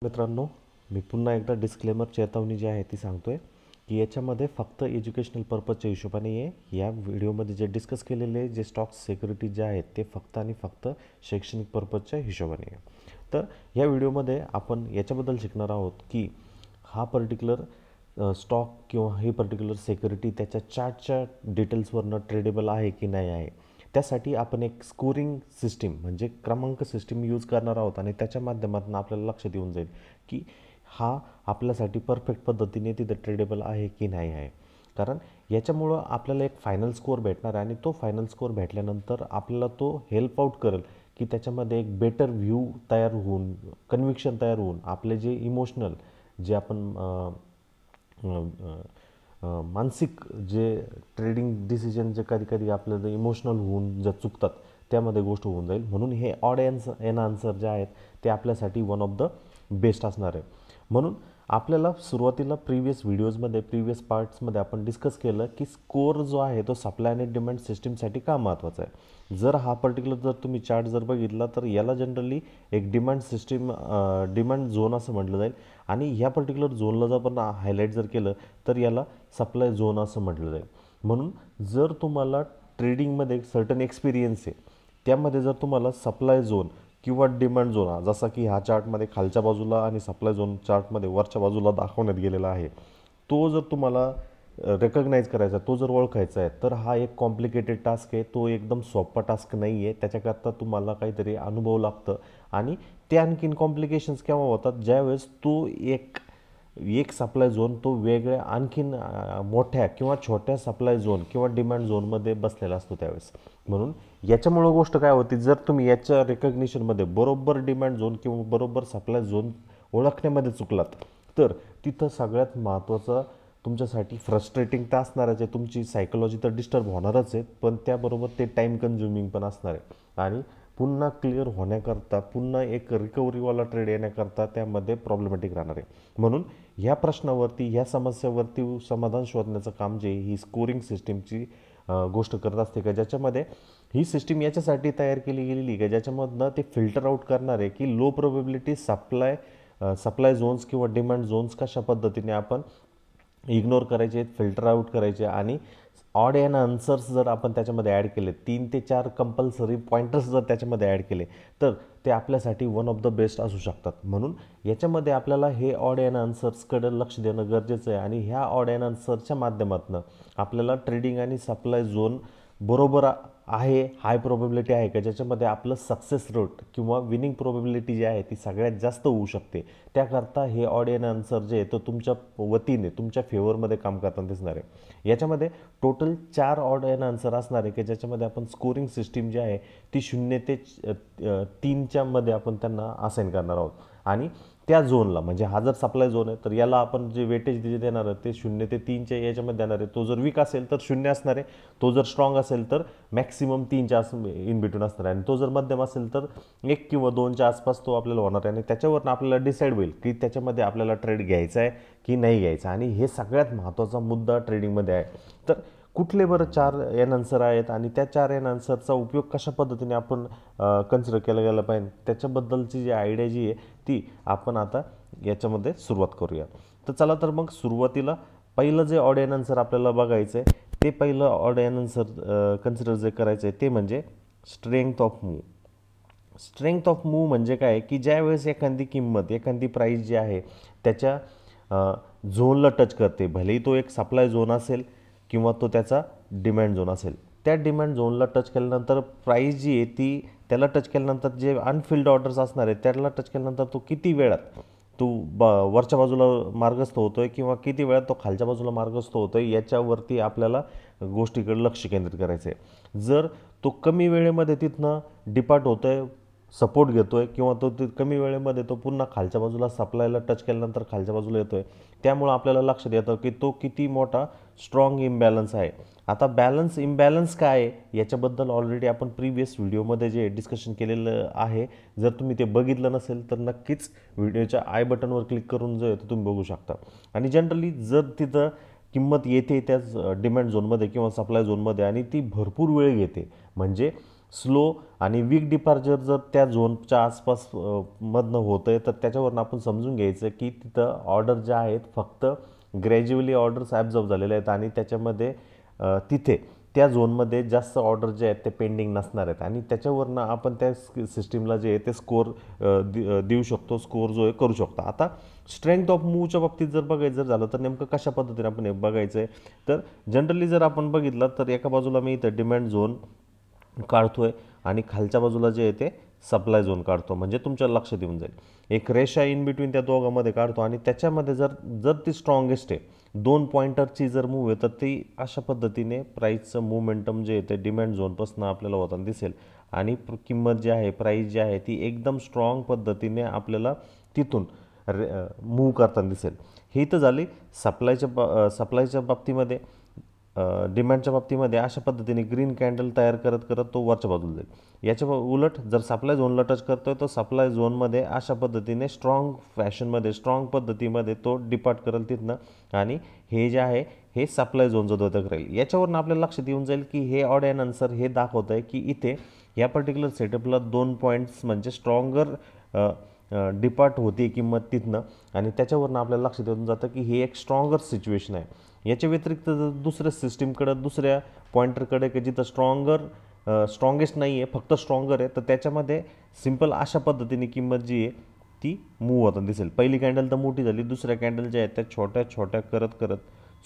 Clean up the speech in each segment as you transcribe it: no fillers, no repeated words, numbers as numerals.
मित्रांनो, मी पुन्हा एकदा डिस्क्लेमर चेतावणी जी आहे ती सांगतोय की याच्यामध्ये फक्त एज्युकेशनल पर्पजच्या हिशोबाने आहे. या व्हिडिओमध्ये जे डिस्कस केलेले जे स्टॉक्स सिक्युरिटीज जे आहेत ते फक्त आणि फक्त शैक्षणिक पर्पजच्या हिशोबाने आहे. तर या व्हिडिओमध्ये आपण याच्याबद्दल शिकणार आहोत की हा पर्टिक्युलर स्टॉक किंवा ही पर्टिक्युलर सिक्युरिटी त्याच्या चार्टच्या डिटेल्सवरनं ट्रेडेबल आहे की नाही आहे. त्यासाठी आपण एक स्कोरिंग सिस्टीम म्हणजे क्रमांक सिस्टीम यूज करणार आहोत आणि त्याच्या माध्यमातून आपल्याला लक्षात येऊन जाईल की हा आपल्यासाठी परफेक्ट पद्धतीने तिथं ट्रेडेबल आहे की नाही आहे. कारण याच्यामुळं आपल्याला एक फायनल स्कोअर भेटणार आहे आणि तो फायनल स्कोअर भेटल्यानंतर आपल्याला तो हेल्प आउट करेल की त्याच्यामध्ये एक बेटर व्ह्यू तयार होऊन कन्व्हिक्शन तयार होऊन आपले जे इमोशनल जे आपण मानसिक जे ट्रेडिंग डिसिजन जे कधी कधी आपल्याला इमोशनल होऊन जर चुकतात त्यामध्ये गोष्ट होऊन जाईल. म्हणून हे ऑड एन आन्सर जे आहेत ते आपल्यासाठी वन ऑफ द बेस्ट असणार आहे. म्हणून आपल्याला सुरुवातीला प्रिव्हियस व्हिडिओजमध्ये प्रिव्हियस पार्ट्समध्ये आपण डिस्कस केलं की स्कोअर जो आहे तो सप्लाय आणि डिमांड सिस्टीमसाठी का महत्त्वाचा आहे. जर हा पर्टिक्युलर जर तुम्ही चार्ट जर बघितला तर याला जनरली एक डिमांड सिस्टीम डिमांड झोन असं म्हटलं जाईल आणि ह्या पर्टिक्युलर झोनला जर आपण हायलाईट जर केलं तर याला सप्लाय झोन असं म्हटलं जाईल. म्हणून जर तुम्हाला ट्रेडिंगमध्ये सर्टन एक्सपिरियन्स आहे त्यामध्ये जर तुम्हाला सप्लाय झोन किंवा डिमांड झोन जसा की ह्या चार्टमध्ये खालच्या बाजूला आणि सप्लाय झोन चार्टमध्ये वरच्या बाजूला दाखवण्यात गेलेला आहे तो जर तुम्हाला रेकग्नाईज करायचा तो जर ओळखायचा आहे तर हा एक कॉम्प्लिकेटेड टास्क आहे. तो एकदम सोपा टास्क नाही आहे. त्याच्याकरता तुम्हाला काहीतरी अनुभव लागतं आणि ते आणखीन कॉम्प्लिकेशन्स केव्हा होतात ज्यावेळेस तो एक सप्लाय झोन तो वेगळ्या आणखीन मोठ्या किंवा छोट्या सप्लाय झोन किंवा डिमांड झोनमध्ये बसलेला असतो त्यावेळेस. म्हणून याच्यामुळं गोष्ट काय होती जर तुम्ही याच्या रेकग्निशनमध्ये बरोबर डिमांड झोन किंवा बरोबर सप्लाय झोन ओळखण्यामध्ये चुकलात तर तिथं सगळ्यात महत्त्वाचं तुमच्यासाठी फ्रस्ट्रेटिंग तर असणारच आहे. तुमची सायकोलॉजी तर डिस्टर्ब होणारच आहे पण त्याबरोबर ते टाईम कन्झ्युमिंग पण असणार आहे आणि पुन्हा क्लिअर होण्याकरता पुन्हा एक रिकव्हरीवाला ट्रेड येण्याकरता त्यामध्ये प्रॉब्लेमॅटिक राहणार आहे. म्हणून ह्या प्रश्नावरती ह्या समस्यावरती समाधान शोधण्याचं काम जे ही स्कोरिंग सिस्टीमची गोष्ट करत असते का ज्याच्यामध्ये ही सिस्टीम याच्यासाठी तयार केली गेलेली का ज्याच्यामधनं ते फिल्टर आउट करणार आहे की लो प्रोबेबिलिटी सप्लाय झोन्स किंवा डिमांड झोन्स कशा पद्धतीने आपण इग्नोर करायचे फिल्टर आउट करायचे आणि ऑड एन आन्सर्स जर आपण त्याच्यामध्ये ॲड केले 3 ते 4 कंपल्सरी पॉईंटर्स जर त्याच्यामध्ये ॲड केले तर ते आपल्यासाठी वन ऑफ द बेस्ट असू शकतात. म्हणून याच्यामध्ये आपल्याला हे ऑड एन आन्सर्सकडे लक्ष देणं गरजेचं आहे आणि ह्या ऑड एन आन्सरच्या माध्यमातून आपल्याला ट्रेडिंग आणि सप्लाय झोन बरोबर आहे हाय प्रोबेबिलिटी आहे का ज्याच्यामध्ये आपलं सक्सेस रेट किंवा विनिंग प्रोबेबिलिटी जी आहे ती सगळ्यात जास्त होऊ शकते. त्याकरता हे ऑड एन आन्सर जे आहे तो तुमच्या वतीने तुमच्या फेवरमध्ये काम करताना दिसणार आहे. याच्यामध्ये टोटल 4 ऑड एन आन्सर असणार आहे की ज्याच्यामध्ये आपण स्कोरिंग सिस्टीम जी आहे ती 0 ते 3च्या मध्ये आपण त्यांना असाइन करणार आहोत आणि त्या झोनला म्हणजे हा जर सप्लाय झोन आहे तर याला आपण जे वेटेज देणार आहे ते 0 ते 3च्या याच्यामध्ये देणार आहे. तो जर वीक असेल तर 0 असणार आहे. तो जर स्ट्रॉंग असेल तर मॅक्सिमम 3च्या इन बिटवीन असणार आहे आणि तो जर मध्यम असेल तर 1 किंवा 2च्या आसपास तो आपल्याला होणार आहे आणि त्याच्यावरून आपल्याला डिसाईड होईल की त्याच्यामध्ये आपल्याला ट्रेड घ्यायचा आहे की नाही घ्यायचा. आणि हे सगळ्यात महत्त्वाचा मुद्दा ट्रेडिंगमध्ये आहे. तर कुठले बरं 4 एन आन्सर आहेत आणि त्या 4 एन आन्सरचा उपयोग कशा पद्धतीने आपण कन्सिडर केला गेला पाहिजे त्याच्याबद्दलची जी आयडिया जी आहे ती आपण आता याच्यामध्ये सुरुवात करूया. तर चला तर मग सुरुवातीला पहिलं जे ऑड एन आन्सर आपल्याला बघायचं आहे ते पहिलं ऑड एन आन्सर कन्सिडर जे करायचं आहे ते म्हणजे strength of move. Strength of move म्हणजे काय की ज्यावेळेस एखादी किंमत एखादी प्राईस जी आहे त्याच्या झोनला टच करते भलेही तो एक सप्लाय झोन असेल किंवा तो त्याचा डिमांड झोन असेल. त्या डिमांड झोनला टच केल्यानंतर प्राईस जी आहे ती त्याला टच केल्यानंतर जे अनफिल्ड ऑर्डर्स असणार आहेत त्याला टच केल्यानंतर तो किती वेळात तो वरच्या बाजूला मार्गस्थ होतो आहे किंवा किती वेळात तो खालच्या बाजूला मार्गस्थ होतो आहे याच्यावरती आपल्याला गोष्टीकडे लक्ष केंद्रित करायचं आहे. जर तो कमी वेळेमध्ये तिथनं डिपार्ट होतो आहे सपोर्ट घेतो आहे किंवा तो कमी वेळेमध्ये तो पुन्हा खालच्या बाजूला सप्लायला टच केल्यानंतर खालच्या बाजूला येतो आहे त्यामुळं आपल्याला लक्षात येतं की तो किती मोठा स्ट्रॉंग इम्बॅलन्स आहे. आता इम्बॅलन्स काय आहे याच्याबद्दल ऑलरेडी आपण प्रिव्हियस व्हिडिओमध्ये जे डिस्कशन केलेलं आहे. जर तुम्ही ते बघितलं नसेल तर नक्कीच व्हिडिओच्या आय बटनवर क्लिक करून जो आहे तो तुम्ही बघू शकता. आणि जनरली जर तिथं किंमत येते त्याच डिमांड झोनमध्ये किंवा सप्लाय झोनमध्ये आणि ती भरपूर वेळ घेते म्हणजे स्लो आणि वीक डिपार्चर जर त्या झोनच्या आसपास मधनं होतं आहे तर त्याच्यावरून आपण समजून घ्यायचं की तिथं ऑर्डर ज्या आहेत फक्त ग्रॅज्युअली ऑर्डर्स ॲब्झॉर्ब झालेले आहेत आणि त्याच्यामध्ये तिथे त्या झोनमध्ये जास्त ऑर्डर जे आहेत ते पेंडिंग नसणार आहेत आणि त्याच्यावरनं आपण त्या सिस्टीमला जे आहे ते स्कोअर देऊ शकतो, स्कोअर जो आहे करू शकतो. आता स्ट्रेंथ ऑफ मूवच्या बाबतीत जर बघायचं झालं तर नेमकं कशा पद्धतीने आपण हे बघायचं आहे, तर जनरली जर आपण बघितलं तर एका बाजूला मी इथं डिमांड झोन काढतोय आणि खालच्या बाजूला जे आहे ते सप्लाय झोन काढतो, म्हणजे तुमच्या लक्षात येऊन जाईल. एक रेषा इन बिटवीन त्या दोघांमध्ये काढतो आणि त्याच्यामध्ये जर जर ती स्ट्रॉंगेस्ट आहे, 2 पॉइंटरची जर मूव्ह आहे तर ती अशा पद्धतीने प्राईसचं मूवमेंटम जे आहे ते डिमांड झोनपासून आपल्याला होताना दिसेल आणि किंमत जी आहे, प्राईस जी आहे ती एकदम स्ट्रॉंग पद्धतीने आपल्याला तिथून मूव्ह करताना दिसेल. ही तर झाली सप्लायच्या बाबतीमध्ये. डिमांडच्या बाबतीमध्ये अशा पद्धतीने ग्रीन कॅन्डल तयार करत करत तो वरच्या बाजूला जाईल. याच्या उलट जर सप्लाय झोनला टच करतोय तर सप्लाय झोनमध्ये अशा पद्धतीने स्ट्रॉंग फॅशनमध्ये स्ट्रॉंग पद्धतीमध्ये तो डिपार्ट करेल तिथनं आणि हे जे आहे हे सप्लाय झोनचं द्योतक राहील. याच्यावरून आपल्याला लक्षात येऊन जाईल की हे ऑड अँड आन्सर हे दाखवत आहे की इथे या पर्टिक्युलर सेटअपला 2 पॉईंट्स म्हणजे स्ट्रॉंगर डिपार्ट होती किंमत तिथनं आणि त्याच्यावरून आपल्याला लक्षात येऊन जातं की हे एक स्ट्रॉंगर सिच्युएशन आहे. याच्या व्यतिरिक्त जर दुसऱ्या सिस्टीमकडं दुसऱ्या पॉइंटरकडे की जिथं स्ट्रॉंगेस्ट नाही आहे फक्त स्ट्रॉंगर आहे तर त्याच्यामध्ये सिम्पल अशा पद्धतीने किंमत जी आहे ती मूव्ह होताना दिसेल. पहिली कॅन्डल तर मोठी झाली, दुसऱ्या कॅन्डल ज्या आहेत त्या छोट्या छोट्या करत करत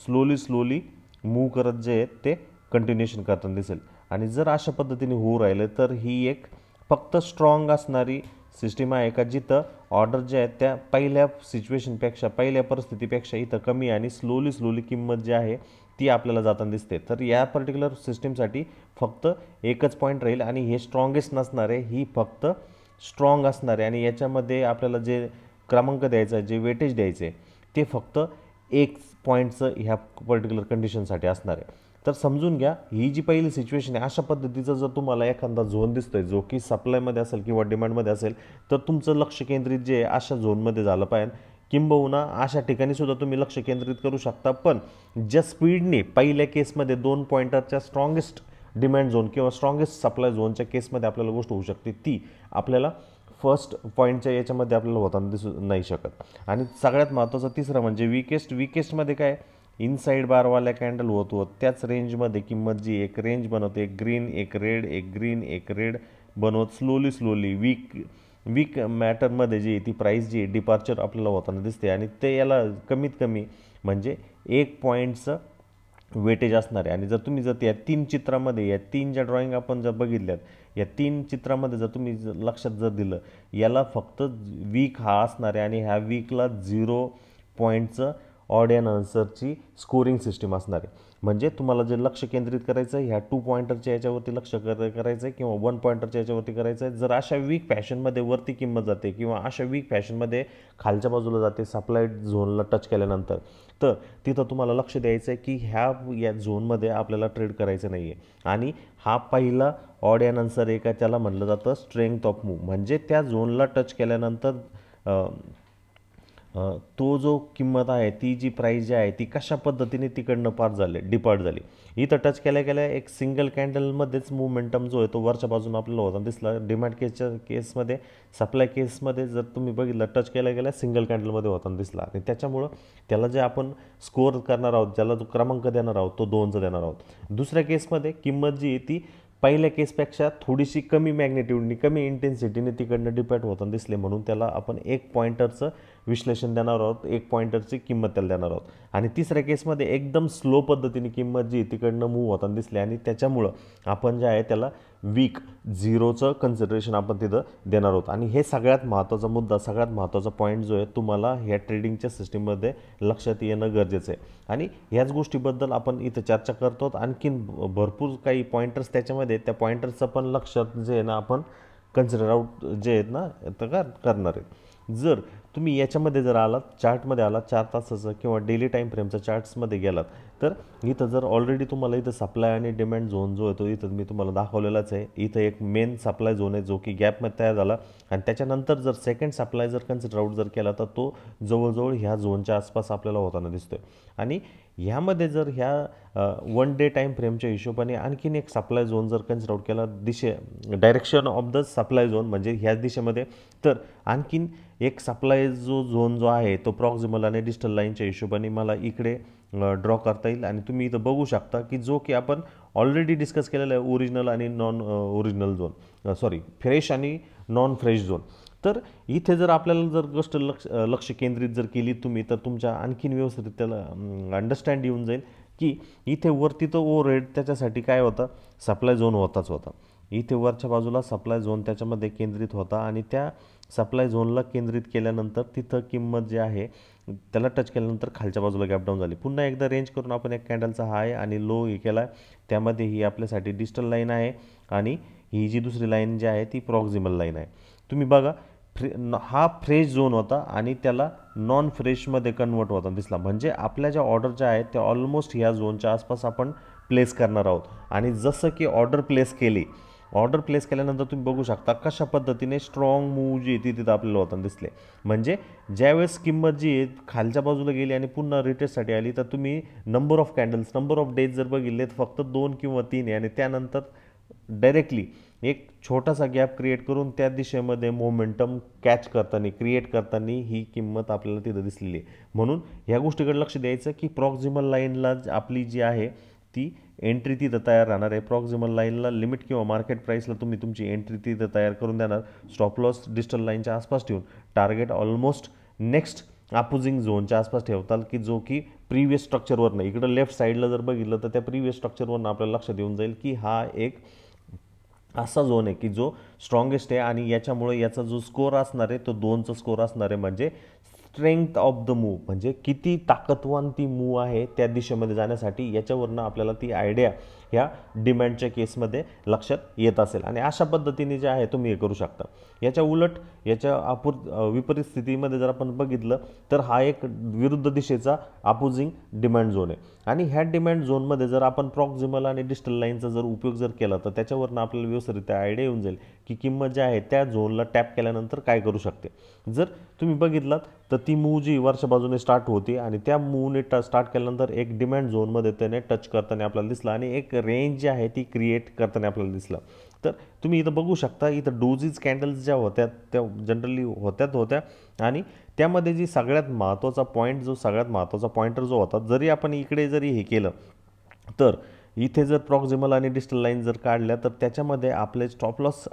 स्लोली मूव्ह करत जे आहेत ते कंटिन्युएशन करताना दिसेल आणि जर अशा पद्धतीने होऊ राहिलं तर ही एक फक्त स्ट्रॉंग असणारी सिस्टीम आहे का जिथं ऑर्डर जे आहेत त्या पहिल्या सिच्युएशनपेक्षा पहिल्या परिस्थितीपेक्षा इथं कमी आणि स्लोली किंमत जी आहे ती आपल्याला जाताना दिसते. तर या पर्टिक्युलर सिस्टीमसाठी फक्त एकच पॉईंट राहील आणि हे स्ट्रॉंगेस्ट नसणार आहे, ही फक्त स्ट्रॉंग असणार आहे आणि याच्यामध्ये आपल्याला जे क्रमांक द्यायचा आहे, जे वेटेज द्यायचे आहे ते फक्त 1 पॉईंटचं ह्या पर्टिक्युलर कंडिशनसाठी असणार आहे. तर समजून घ्या ही जी पहिली सिच्युएशन आहे अशा पद्धतीचा जर तुम्हाला एखादा झोन दिसतोय जो की सप्लायमध्ये असेल किंवा डिमांडमध्ये असेल तर तुमचं लक्ष केंद्रित जे आहे अशा झोनमध्ये झालं पाहिजे. किंबहुना अशा ठिकाणी सुद्धा तुम्ही लक्ष केंद्रित करू शकता, पण ज्या स्पीडने पहिल्या केसमध्ये 2 पॉइंटरच्या स्ट्रॉंगेस्ट डिमांड झोन किंवा स्ट्रॉंगेस्ट सप्लाय झोनच्या केसमध्ये आपल्याला गोष्ट होऊ शकते ती आपल्याला फर्स्ट पॉईंटच्या याच्यामध्ये आपल्याला होताना दिसू नाही शकत. आणि सगळ्यात महत्त्वाचं तिसरं म्हणजे विकेस्टमध्ये काय इनसाइड बारवाल्या कॅन्डल होत त्याच रेंजमध्ये किंमत जी एक रेंज बनवते, एक ग्रीन एक रेड एक ग्रीन एक रेड बनवत स्लोली वीक मॅटरमध्ये जी ती प्राईस जी डिपार्चर आपल्याला होताना दिसते आणि ते याला कमीत कमी म्हणजे 1 पॉईंटचं वेटेज असणार आहे. आणि जर तुम्ही या 3 चित्रामध्ये या 3 ज्या ड्रॉइंग आपण जर बघितल्यात या 3 चित्रामध्ये जर तुम्ही लक्षात जर दिलं याला फक्त वीक हा असणार आहे आणि ह्या वीकला 0 पॉईंटचं ऑड अँड आन्सरची स्कोरिंग सिस्टीम असणार आहे. म्हणजे तुम्हाला जे लक्ष केंद्रित करायचं आहे ह्या 2 पॉइंटरच्या याच्यावरती लक्ष करायचं आहे किंवा 1 पॉइंटरच्या याच्यावरती करायचं आहे. जर अशा वीक फॅशनमध्ये वरती किंमत जाते किंवा अशा वीक फॅशनमध्ये खालच्या बाजूला जाते सप्लाय झोनला टच केल्यानंतर तर तिथं तुम्हाला लक्ष द्यायचं आहे की या झोनमध्ये आपल्याला ट्रेड करायचं नाही आहे. आणि हा पहिला ऑड अँड आन्सर आहे का त्याला म्हटलं जातं स्ट्रेंथ ऑफ मूव्ह, म्हणजे त्या झोनला टच केल्यानंतर तो जो किंमत आहे ती जी प्राईस जी आहे ती कशा पद्धतीने तिकडनं डिपार्ट झाली. इथं टच केल्या एक सिंगल कॅन्डलमध्येच मूवमेंटम जो आहे तो वरच्या बाजून आपल्याला होताना दिसला. डिमांड केसमध्ये सप्लाय केसमध्ये जर तुम्ही बघितलं टच केल्या सिंगल कॅन्डलमध्ये होताना दिसला आणि त्याच्यामुळं त्याला जे आपण स्कोअर करणार आहोत ज्याला जो क्रमांक देणार आहोत तो 2चा देणार आहोत. दुसऱ्या केसमध्ये किंमत जी आहे ती पहिल्या केसपेक्षा थोडीशी कमी मॅग्नेट्यूडनी कमी इंटेन्सिटीने तिकडनं डिपार्ट होताना दिसले म्हणून त्याला आपण 1 पॉइंटरचं विश्लेषण देणार आहोत, 1 पॉइंटरची किंमत त्याला देणार आहोत. आणि तिसऱ्या केसमध्ये एकदम स्लो पद्धतीने किंमत जी तिकडनं मूव्ह होताना दिसली आणि त्याच्यामुळं आपण जे आहे त्याला वीक 0चं कन्सिडरेशन आपण तिथं देणार आहोत. आणि हे सगळ्यात महत्त्वाचा मुद्दा सगळ्यात महत्त्वाचा पॉईंट जो आहे तुम्हाला ह्या ट्रेडिंगच्या सिस्टीममध्ये लक्षात येणं गरजेचं आहे. आणि ह्याच गोष्टीबद्दल आपण इथं चर्चा करतो. आणखीन भरपूर काही पॉईंटर्स त्याच्यामध्ये त्या पॉईंटर्सचं पण लक्षात जे आहे ना आपण कन्सिडर आउट जे आहेत ना तर करणार आहे. जर तुम्ही याच्यामध्ये जर आलात चार्टमध्ये आलात 4 तासाचं किंवा डेली टाईम फ्रेमचं चार्ट्समध्ये गेलात तर इथं जर ऑलरेडी तुम्हाला इथं सप्लाय आणि डिमांड झोन जो आहे तो इथं मी तुम्हाला दाखवलेलाच आहे. इथं एक मेन सप्लाय झोन आहे जो की गॅपमध्ये तयार झाला आणि त्याच्यानंतर जर सेकंड सप्लाय जर कन्सिडर आउट जर केला तर तो जवळजवळ ह्या झोनच्या आसपास आपल्याला होताना दिसतोय. आणि ह्यामध्ये जर ह्या 1 डे टाईम फ्रेमच्या हिशोबाने आणखीन एक सप्लाय झोन जर कन्सिडर आउट केला direction of the supply zone म्हणजे ह्याच दिशेमध्ये, तर आणखीन एक सप्लाय झोन जो आहे तो प्रॉक्सिमल आणि डिस्टल लाईनच्या हिशोबाने मला इकडे ड्रॉ करता येईल. आणि तुम्ही इथं बघू शकता की जो की आपण ऑलरेडी डिस्कस केलेला आहे ओरिजिनल आणि नॉन ओरिजिनल झोन, फ्रेश आणि नॉन फ्रेश झोन. तर इथे जर आपल्याला जर गोष्ट लक्ष केंद्रित जर केली तुम्ही तर तुमच्या आणखीन व्यवस्थित त्याला अंडरस्टँड येऊन जाईल की इथे वरती तो ओव्हरहेड त्याच्यासाठी काय होता, सप्लाय झोन होता. इथे वरच्या बाजूला सप्लाय झोन त्याच्यामध्ये केंद्रित होता आणि त्या सप्लाय झोनला केंद्रित केल्यानंतर तिथं किंमत जी आहे त्याला टच केल्यानंतर खालच्या बाजूला गॅप डाऊन झाली. पुन्हा एकदा रेंज करून आपण एक कॅन्डलचा हाय आणि लो हे केला, त्यामध्ये ही आपल्यासाठी डिस्टल लाईन आहे आणि ही जी दुसरी लाईन जी आहे ती प्रॉक्सिमल लाईन आहे. तुम्ही बघा हा फ्रेश झोन होता आणि त्याला नॉन फ्रेशमध्ये कन्वर्ट होता दिसला, म्हणजे आपल्या ज्या ऑर्डर ज्या आहेत त्या ऑलमोस्ट ह्या झोनच्या आसपास आपण प्लेस करणार आहोत. आणि जसं की ऑर्डर प्लेस केल्यानंतर तुम्ही बघू शकता कशा पद्धतीने स्ट्रॉंग मूव जी आहे तिथं आपल्याला होताना दिसले. म्हणजे ज्यावेळेस किंमत जी आहे खालच्या बाजूला गेली आणि पुन्हा रिटेस्टसाठी आली तर तुम्ही number of candles, number of days जर बघितले तर फक्त 2 किंवा 3 आहे आणि त्यानंतर डायरेक्टली एक छोटासा गॅप क्रिएट करून त्या दिशेमध्ये मोमेंटम क्रिएट करताना ही किंमत आपल्याला तिथं दिसलेली आहे. म्हणून ह्या गोष्टीकडे लक्ष द्यायचं की प्रॉक्सिमल लाईनला आपली जी आहे ती एंट्री तिथं तयार राहणार आहे. प्रॉक्सिमल लाईनला लिमिट किंवा मार्केट प्राईसला तुम्ही तुमची एंट्री तिथं तयार करून देणार. स्टॉप लॉस डिस्टल लाईनच्या आसपास ठेवून टार्गेट ऑलमोस्ट नेक्स्ट अपोजिंग झोनच्या आसपास ठेवताल की जो की प्रिव्हियस स्ट्रक्चरवरनं इकडं लेफ्ट साईडला जर बघितलं तर त्या प्रिव्हियस स्ट्रक्चरवरनं आपल्याला लक्षात येऊन जाईल की हा एक असा झोन आहे की जो स्ट्रॉंगेस्ट आहे आणि याच्यामुळे याचा जो स्कोर असणार आहे तो 2चा स्कोर असणार आहे. म्हणजे स्ट्रेंथ ऑफ द मूव, म्हणजे किती ताकदवान ती मूव आहे त्या दिशेमध्ये जाण्यासाठी, याच्यावरनं आपल्याला ती आयडिया ह्या डिमॅन्डच्या केसमध्ये लक्षात येत असेल. आणि अशा पद्धतीने जे आहे तुम्ही हे करू शकता. याच्या उलट विपरीत स्थितीमध्ये जर आपण बघितलं तर हा एक विरुद्ध दिशेचा अपोजिंग डिमांड झोन आहे आणि ह्या डिमांड झोनमध्ये जर आपण प्रॉक्सिमल आणि डिस्टल लाईनचा जर उपयोग जर केला तर त्याच्यावरनं आपल्याला व्यवस्थितरित्या आयडिया येऊन जाईल की किंमत जी आहे त्या झोनला टॅप केल्यानंतर काय करू शकते. जर तुम्ही बघितलात तर ती मूव जी वरच्या बाजूने स्टार्ट होती आणि त्या मूवने स्टार्ट केल्यानंतर एक डिमांड झोनमध्ये त्याने टच करताना आपल्याला दिसला आणि एक रेंज जी आहे ती क्रिएट करताना आपल्याला दिसलं. तर तुम्ही इथं बघू शकता इथं डोजीज कॅन्डल्स ज्या होत्या त्या जनरली होत्या आणि त्यामध्ये जी सगळ्यात महत्त्वाचा पॉईंटर जो होता, जरी आपण इकडे जरी हे केलं तर इथे जर प्रॉक्सिमल आणि डिस्टल लाईन जर काढल्या तर त्याच्यामध्ये आपले स्टॉप लॉस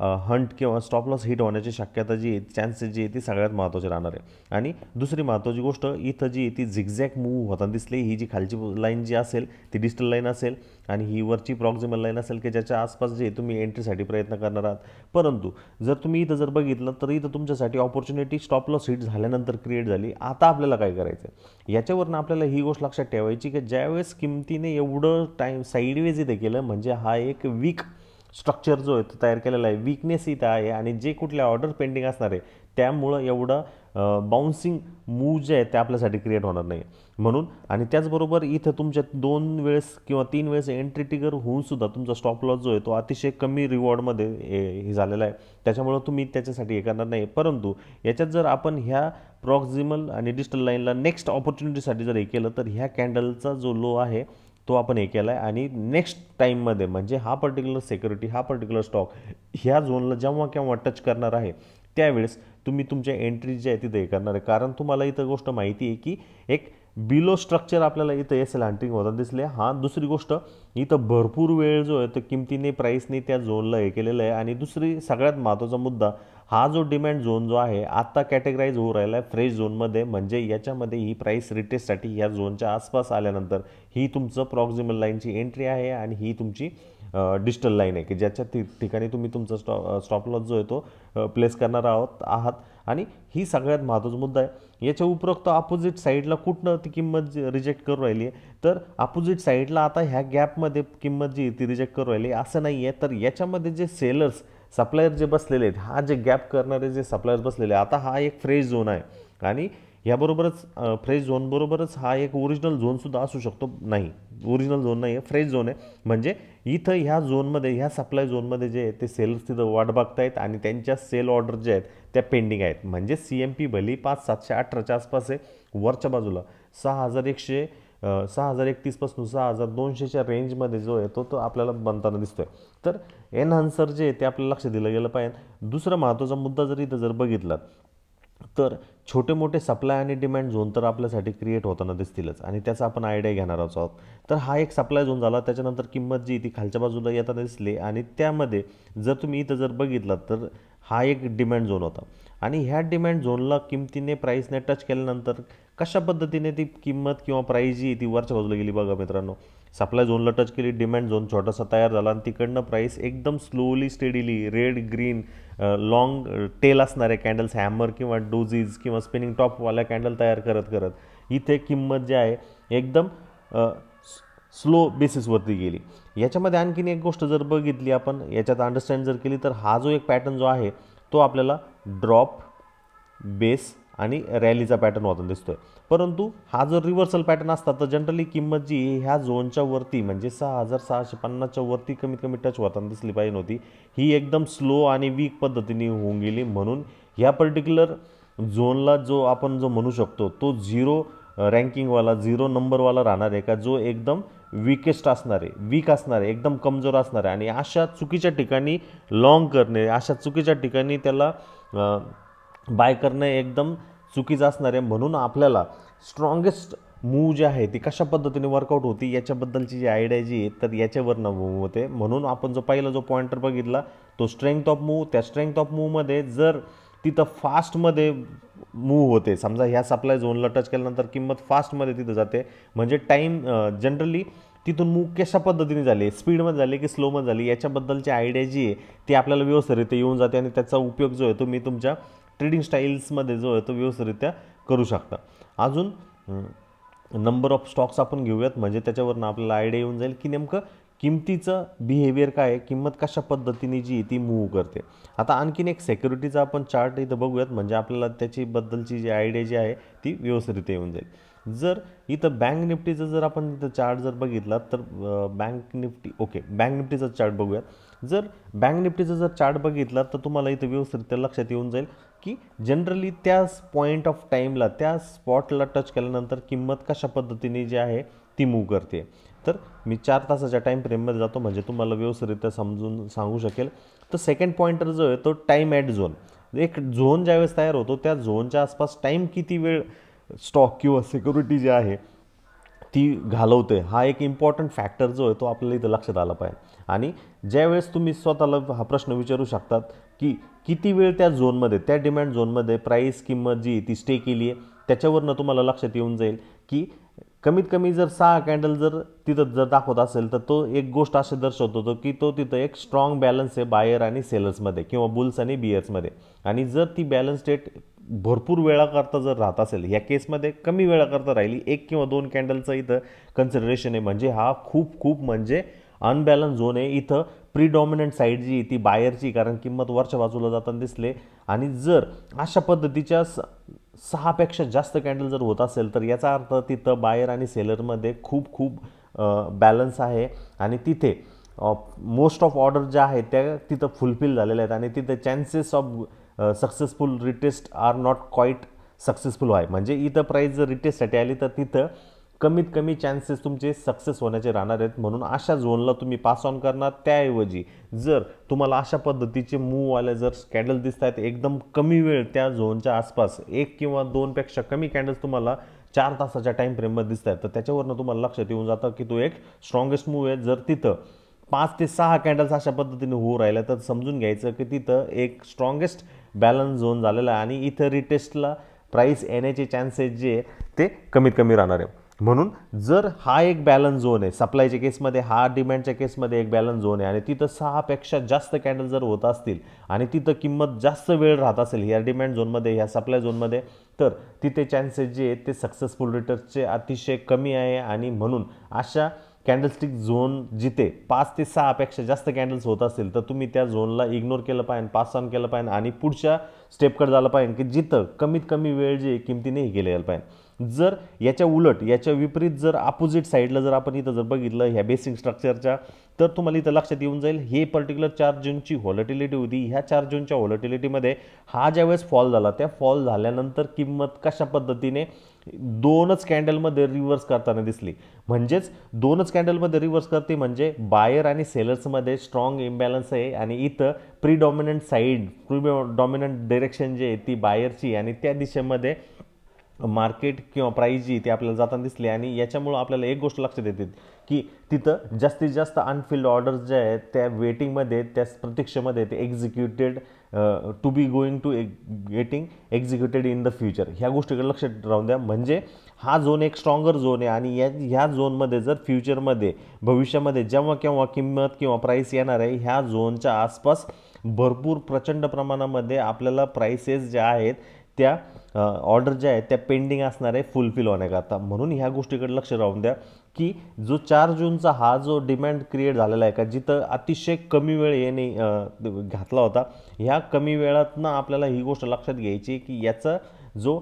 हंट किंवा स्टॉप लॉस हिट होण्याची शक्यता जी आहे, चान्सेस जी आहे ती सगळ्यात महत्त्वाची राहणार आहे. आणि दुसरी महत्त्वाची गोष्ट इथं जी ती झिगझॅग मूव्ह होताना दिसली, ही जी खालची लाईन जी असेल ती डिस्टल लाईन असेल आणि ही वरची प्रॉक्सिमल लाईन असेल की ज्याच्या आसपास जे तुम्ही एंट्रीसाठी प्रयत्न करणार आहात. परंतु जर तुम्ही इथं जर बघितलं तर इथं तुमच्यासाठी ऑपॉर्च्युनिटी स्टॉप लॉस हिट झाल्यानंतर क्रिएट झाली. आता आपल्याला काय करायचं आहे, याच्यावरनं आपल्याला ही गोष्ट लक्षात ठेवायची की ज्यावेळेस किमतीने एवढं टाईम साईडवेज इथे केलं म्हणजे हा एक वीक स्ट्रक्चर जो आहे तो तयार केलेला आहे, वीकनेस इथं आहे आणि जे कुठल्या ऑर्डर पेंडिंग असणार आहे त्यामुळं एवढं बाउन्सिंग मूव जे आहे ते आपल्यासाठी क्रिएट होणार नाही. म्हणून आणि त्याचबरोबर इथं तुमच्या 2 वेळेस किंवा 3 वेळेस एंट्री ट्रिगर होऊन सुद्धा तुमचा स्टॉप लॉस जो आहे तो अतिशय कमी रिवॉर्डमध्ये हे झालेला आहे, त्याच्यामुळं तुम्ही त्याच्यासाठी हे करणार नाही. परंतु याच्यात जर आपण ह्या प्रॉक्सिमल आणि डिस्टल लाईनला नेक्स्ट ऑपॉर्च्युनिटीसाठी जर हे केलं तर ह्या कॅन्डलचा जो लो आहे तो आपण हे केला आहे आणि नेक्स्ट टाईममध्ये म्हणजे हा पर्टिक्युलर सिक्युरिटी, हा पर्टिक्युलर स्टॉक ह्या झोनला जेव्हा केव्हा टच करणार आहे त्यावेळेस तुम्ही तुमच्या एंट्री जे आहे तिथे हे करणार आहे. कारण तुम्हाला इथं गोष्ट माहिती आहे की एक बिलो स्ट्रक्चर आपल्याला इथं एस एल हंटिंग होताना दिसले. दुसरी गोष्ट इथं भरपूर वेळ जो आहे तो किमतीने प्राईसने त्या झोनला हे केलेलं आहे. आणि दुसरी सगळ्यात महत्त्वाचा मुद्दा, हा जो डिमांड झोन जो आहे आत्ता कॅटेगराईज होऊ राहिला आहे फ्रेश झोनमध्ये, म्हणजे याच्यामध्ये ही प्राईस रिटेस्टसाठी या झोनच्या आसपास आल्यानंतर ही तुमचं प्रॉक्सिमल लाईनची एंट्री आहे आणि ही तुमची डिस्टल लाईन आहे की ज्याच्या ठिकाणी तुम्ही तुमचा स्टॉप लॉस जो आहे तो प्लेस करणार आहात. आणि ही सगळ्यात महत्त्वाचा मुद्दा आहे. याच्या उपरोक्त अपोजिट साईडला कुठनं ती किंमत रिजेक्ट करू राहिली आहे, तर अपोजिट साईडला आता ह्या गॅपमध्ये किंमत जी ती रिजेक्ट करू राहिली असं नाही आहे. तर याच्यामध्ये जे सेलर्स सप्लायर जे बसलेले आहेत, हा जे गॅप करणारे जे सप्लायर्स बसलेले, आता हा एक फ्रेश झोन आहे आणि याबरोबरच फ्रेश झोन बरोबरच हा एक ओरिजिनल झोनसुद्धा असू शकतो. नाही, ओरिजिनल झोन नाही आहे, फ्रेश झोन आहे. म्हणजे इथं ह्या झोनमध्ये, ह्या सप्लाय झोनमध्ये जे आहे ते सेल्स तिथं वाट बघतायत आणि त्यांच्या सेल ऑर्डर जे आहेत त्या पेंडिंग आहेत. म्हणजे CMP भली 5718च्या आसपास आहे, वरच्या बाजूला 6131पासून 6200च्या रेंजमध्ये जो आहे तो आपल्याला बनताना दिसतोय. तर एनहान्सर जे आहे ते आपल्याला लक्ष दिलं गेलं पाहिजे. दुसरा महत्त्वाचा मुद्दा जर इथं जर बघितला तर छोटे मोठे सप्लाय आणि डिमांड झोन तर आपल्यासाठी क्रिएट होताना दिसतीलच आणि त्याचा आपण आयडिया घेणार आहोत. तर हा एक सप्लाय झोन झाला. त्याच्यानंतर किंमत जी ती खालच्या बाजूला येताना दिसली आणि त्यामध्ये जर तुम्ही इथं जर बघितलात तर हा एक डिमांड झोन होता आणि ह्या डिमांड झोनला किमतीने प्राईसने टच केल्यानंतर कशा पद्धतीने ती किंमत किंवा प्राईस जी ती वरच्या बाजूला गेली बघा मित्रांनो. सप्लाय झोनला टच केली, डिमांड झोन छोटासा तयार झाला आणि तिकडनं प्राईस एकदम slowly steadily red green long tail असणारे कॅन्डल्स, हॅमर किंवा डोजीज किंवा स्पिनिंग टॉपवाल्या कॅन्डल तयार करत करत इथे किंमत जी आहे एकदम स्लो बेसिसवरती गेली. याच्यामध्ये आणखीन एक गोष्ट जर बघितली आपण, याच्यात अंडरस्टँड जर केली तर हा जो एक पॅटर्न जो आहे तो आपल्याला ड्रॉप, बेस आणि रॅलीचा पॅटर्न होताना दिसतोय. परंतु हा जो रिव्हर्सल पॅटर्न असता तर जनरली किंमत जी ह्या झोनच्या वरती म्हणजे 6650च्या वरती कमीत कमी टच होताना दिसली पाहिजे नव्हती. ही एकदम स्लो आणि वीक पद्धतीने होऊन गेली. म्हणून ह्या पर्टिक्युलर झोनला जो आपण जो म्हणू शकतो तो 0 रँकिंगवाला 0 नंबरवाला राहणार आहे का, जो एकदम वीकेस्ट असणार आहे, वीक असणार आहे, एकदम कमजोर असणार आहे. आणि अशा चुकीच्या ठिकाणी लॉंग करणे, अशा चुकीच्या ठिकाणी त्याला बाय करणं एकदम चुकीचं असणार आहे. म्हणून आपल्याला स्ट्रॉंगेस्ट मूव जी आहे ती कशा पद्धतीने वर्कआउट होती याच्याबद्दलची जी आयडिया जी आहे तर याच्यावरनं मूव होते. म्हणून आपण जो पहिला जो पॉइंटर बघितला तो स्ट्रेंथ ऑफ मूव, त्या स्ट्रेंथ ऑफ मूवमध्ये जर तिथं फास्टमध्ये मूव होते, समजा ह्या सप्लाय झोनला टच केल्यानंतर किंमत फास्टमध्ये तिथं जाते, म्हणजे टाईम जनरली तिथून मूव कशा पद्धतीने झाली, स्पीडमध्ये झाली की स्लोमध्ये झाली याच्याबद्दलची आयडिया जी आहे ती आपल्याला व्यवस्थितरित्या येऊन जाते आणि त्याचा उपयोग जो आहे तुम्ही तुमच्या ट्रेडिंग स्टाईल्समध्ये जो आहे तो व्यवस्थितरित्या करू शकता. अजून नंबर ऑफ स्टॉक्स आपण घेऊयात म्हणजे त्याच्यावरनं आपल्याला आयडिया येऊन जाईल की नेमकं किमतीचं बिहेवियर काय आहे, किंमत कशा पद्धतीने जी ती मूव्ह करते. आता आणखीन एक सिक्युरिटीचा आपण चार्ट इथं बघूयात म्हणजे आपल्याला त्याच्याबद्दलची जी आयडिया जी आहे ती व्यवस्थितरित्या येऊन जाईल. जर इथं बँक निफ्टीचं जर आपण इथं चार्ट जर बघितला तर बँक निफ्टीचा चार्ट बघूयात. जर बँक निफ्टीचा जर चार्ट बघितला तर तुम्हाला इथं व्यवस्थितरित्या लक्षात येऊन जाईल की जनरली त्या पॉईंट ऑफ टाईमला त्या स्पॉटला टच केल्यानंतर किंमत कशा पद्धतीने जी आहे ती मूव्ह करते. तर मी 4 तासाच्या टाईम फ्रेममध्ये जातो म्हणजे तुम्हाला व्यवस्थितरित्या समजून सांगू शकेल. तर सेकंड पॉईंटर जो आहे तो टाईम ॲट झोन. एक झोन ज्यावेळेस तयार होतो त्या झोनच्या आसपास टाईम किती वेळ स्टॉक किंवा सिक्युरिटी जी आहे ती घालवते हा एक इम्पॉर्टंट फॅक्टर जो आहे तो आपल्याला इथं लक्षात आला पाहिजे. आणि ज्यावेळेस तुम्ही स्वतःला हा प्रश्न विचारू शकतात की किती वेळ त्या झोनमध्ये, त्या डिमांड झोनमध्ये प्राईस किंमत जी ती स्टे केली आहे त्याच्यावरनं तुम्हाला लक्षात येऊन जाईल की कमीत कमी जर 6 कॅन्डल जर तिथं जर दाखवत असेल तर तो एक गोष्ट असे दर्शवतो की तो तिथं एक स्ट्रॉंग बॅलन्स आहे बायर आणि सेलर्समध्ये किंवा बुल्स आणि बियर्समध्ये. आणि जर ती बॅलन्स स्टेट भरपूर वेळाकरता जर राहत असेल, ह्या केसमध्ये कमी वेळाकरता राहिली, 1 किंवा 2 कॅन्डलचं इथं कन्सिडरेशन आहे, म्हणजे हा खूप म्हणजे अनबॅलन्स झोन आहे. इथं प्रीडॉमिनंट साईड जी ती बायरची, कारण किंमत वरच्या बाजूला जाताना दिसले. आणि जर अशा पद्धतीच्या 6पेक्षा जास्त कॅन्डल जर होत असेल तर याचा अर्थ तिथं बायर आणि सेलरमध्ये खूप बॅलन्स आहे आणि तिथे मोस्ट ऑफ ऑर्डर ज्या आहेत त्या तिथं फुलफिल झालेल्या आहेत आणि तिथे chances of successful retest are not quite successful आहे. म्हणजे इथं प्राईस जर रिटेस्टसाठी आली तर तिथं कमीत कमी चान्सेस तुमचे सक्सेस होण्याचे राहणार आहेत. म्हणून अशा झोनला तुम्ही पास ऑन करणार. त्याऐवजी जर तुम्हाला अशा पद्धतीचे मूव आले, जर कॅन्डल दिसत आहेत एकदम कमी वेळ त्या झोनच्या आसपास 1 किंवा 2पेक्षा कमी कॅन्डल्स तुम्हाला 4 तासाच्या टाईम फ्रेममध्ये दिसत आहेत तर त्याच्यावरनं तुम्हाला लक्षात येऊन जातं की तो एक स्ट्रॉंगेस्ट मूव आहे. जर तिथं 5 ते 6 कॅन्डल्स अशा पद्धतीने होऊ राहिल्या तर समजून घ्यायचं की तिथं एक स्ट्रॉंगेस्ट बॅलन्स झोन झालेला आहे आणि इथं रिटेस्टला प्राईस येण्याचे चान्सेस जे ते कमीत कमी राहणार आहे. म्हणून जर हा एक बॅलन्स झोन आहे, सप्लायच्या केसमध्ये हा डिमांडच्या केसमध्ये एक बॅलन्स झोन आहे आणि तिथं 6पेक्षा जास्त कॅन्डल जर होत असतील आणि तिथं किंमत जास्त वेळ राहत असेल ह्या डिमांड झोनमध्ये, ह्या सप्लाय झोनमध्ये, तर तिथे चान्सेस जे आहेत ते सक्सेसफुल रिटर्न्सचे अतिशय कमी आहे. आणि म्हणून अशा कॅन्डलस्टिक झोन जिथे 5 ते 6 पेक्षा जास्त कॅन्डल्स होत असेल तर तुम्ही त्या झोनला इग्नोर केलं पाहिजे, पास ऑन केलं पाहिजे आणि पुढच्या स्टेपकडे झालं पाहिजे की जिथं कमीत कमी वेळ जे किमतीने हे केलं गेलं पाहिजे. जर याच्या उलट याच्या विपरीत जर अपोजिट साईडला जर आपण इथं जर बघितलं ह्या बेसिक स्ट्रक्चरच्या, तर तुम्हाला इथं लक्षात येऊन जाईल हे पर्टिक्युलर 4 जूनची व्हॉलेटिलिटी होती. ह्या 4 जूनच्या व्हॉलेटिलिटीमध्ये हा ज्यावेळेस फॉल झाला, त्या फॉल झाल्यानंतर किंमत कशा पद्धतीने 2च कॅन्डलमध्ये रिव्हर्स करताना दिसली. म्हणजेच 2च कॅन्डलमध्ये रिव्हर्स करते म्हणजे बायर आणि सेलर्समध्ये स्ट्रॉंग इम्बॅलन्स आहे आणि इथं प्रीडॉमिनंट साईड, प्रीडॉमिनंट डायरेक्शन जे आहे ती बायरची आणि त्या दिशेमध्ये मार्केट किंवा प्राईस जी ती आपल्याला जाताना दिसली. आणि याच्यामुळं आपल्याला एक गोष्ट लक्षात येते की तिथं जास्तीत जास्त अनफिल्ड ऑर्डर्स ज्या आहेत त्या वेटिंगमध्ये, त्या प्रतीक्षेमध्ये ते executed to be going to getting executed in the future, ह्या गोष्टीकडे लक्ष राहून द्या. म्हणजे हा झोन एक स्ट्रॉंगर झोन आहे आणि ह्या झोनमध्ये जर फ्युचरमध्ये भविष्यामध्ये जेव्हा केव्हा किंमत किंवा प्राईस येणार आहे, ह्या झोनच्या आसपास भरपूर प्रचंड प्रमाणामध्ये आपल्याला प्राइसेस ज्या आहेत त्या ऑर्डर ज्या आहेत त्या पेंडिंग असणार आहे फुलफिल होण्याकरता. म्हणून ह्या गोष्टीकडे लक्ष राहून द्या की जो 4 जूनचा हा जो डिमांड क्रिएट झालेला आहे का, जिथं अतिशय कमी वेळ येणे घातला होता, ह्या कमी वेळातनं आपल्याला ही गोष्ट लक्षात घ्यायची की याचा जो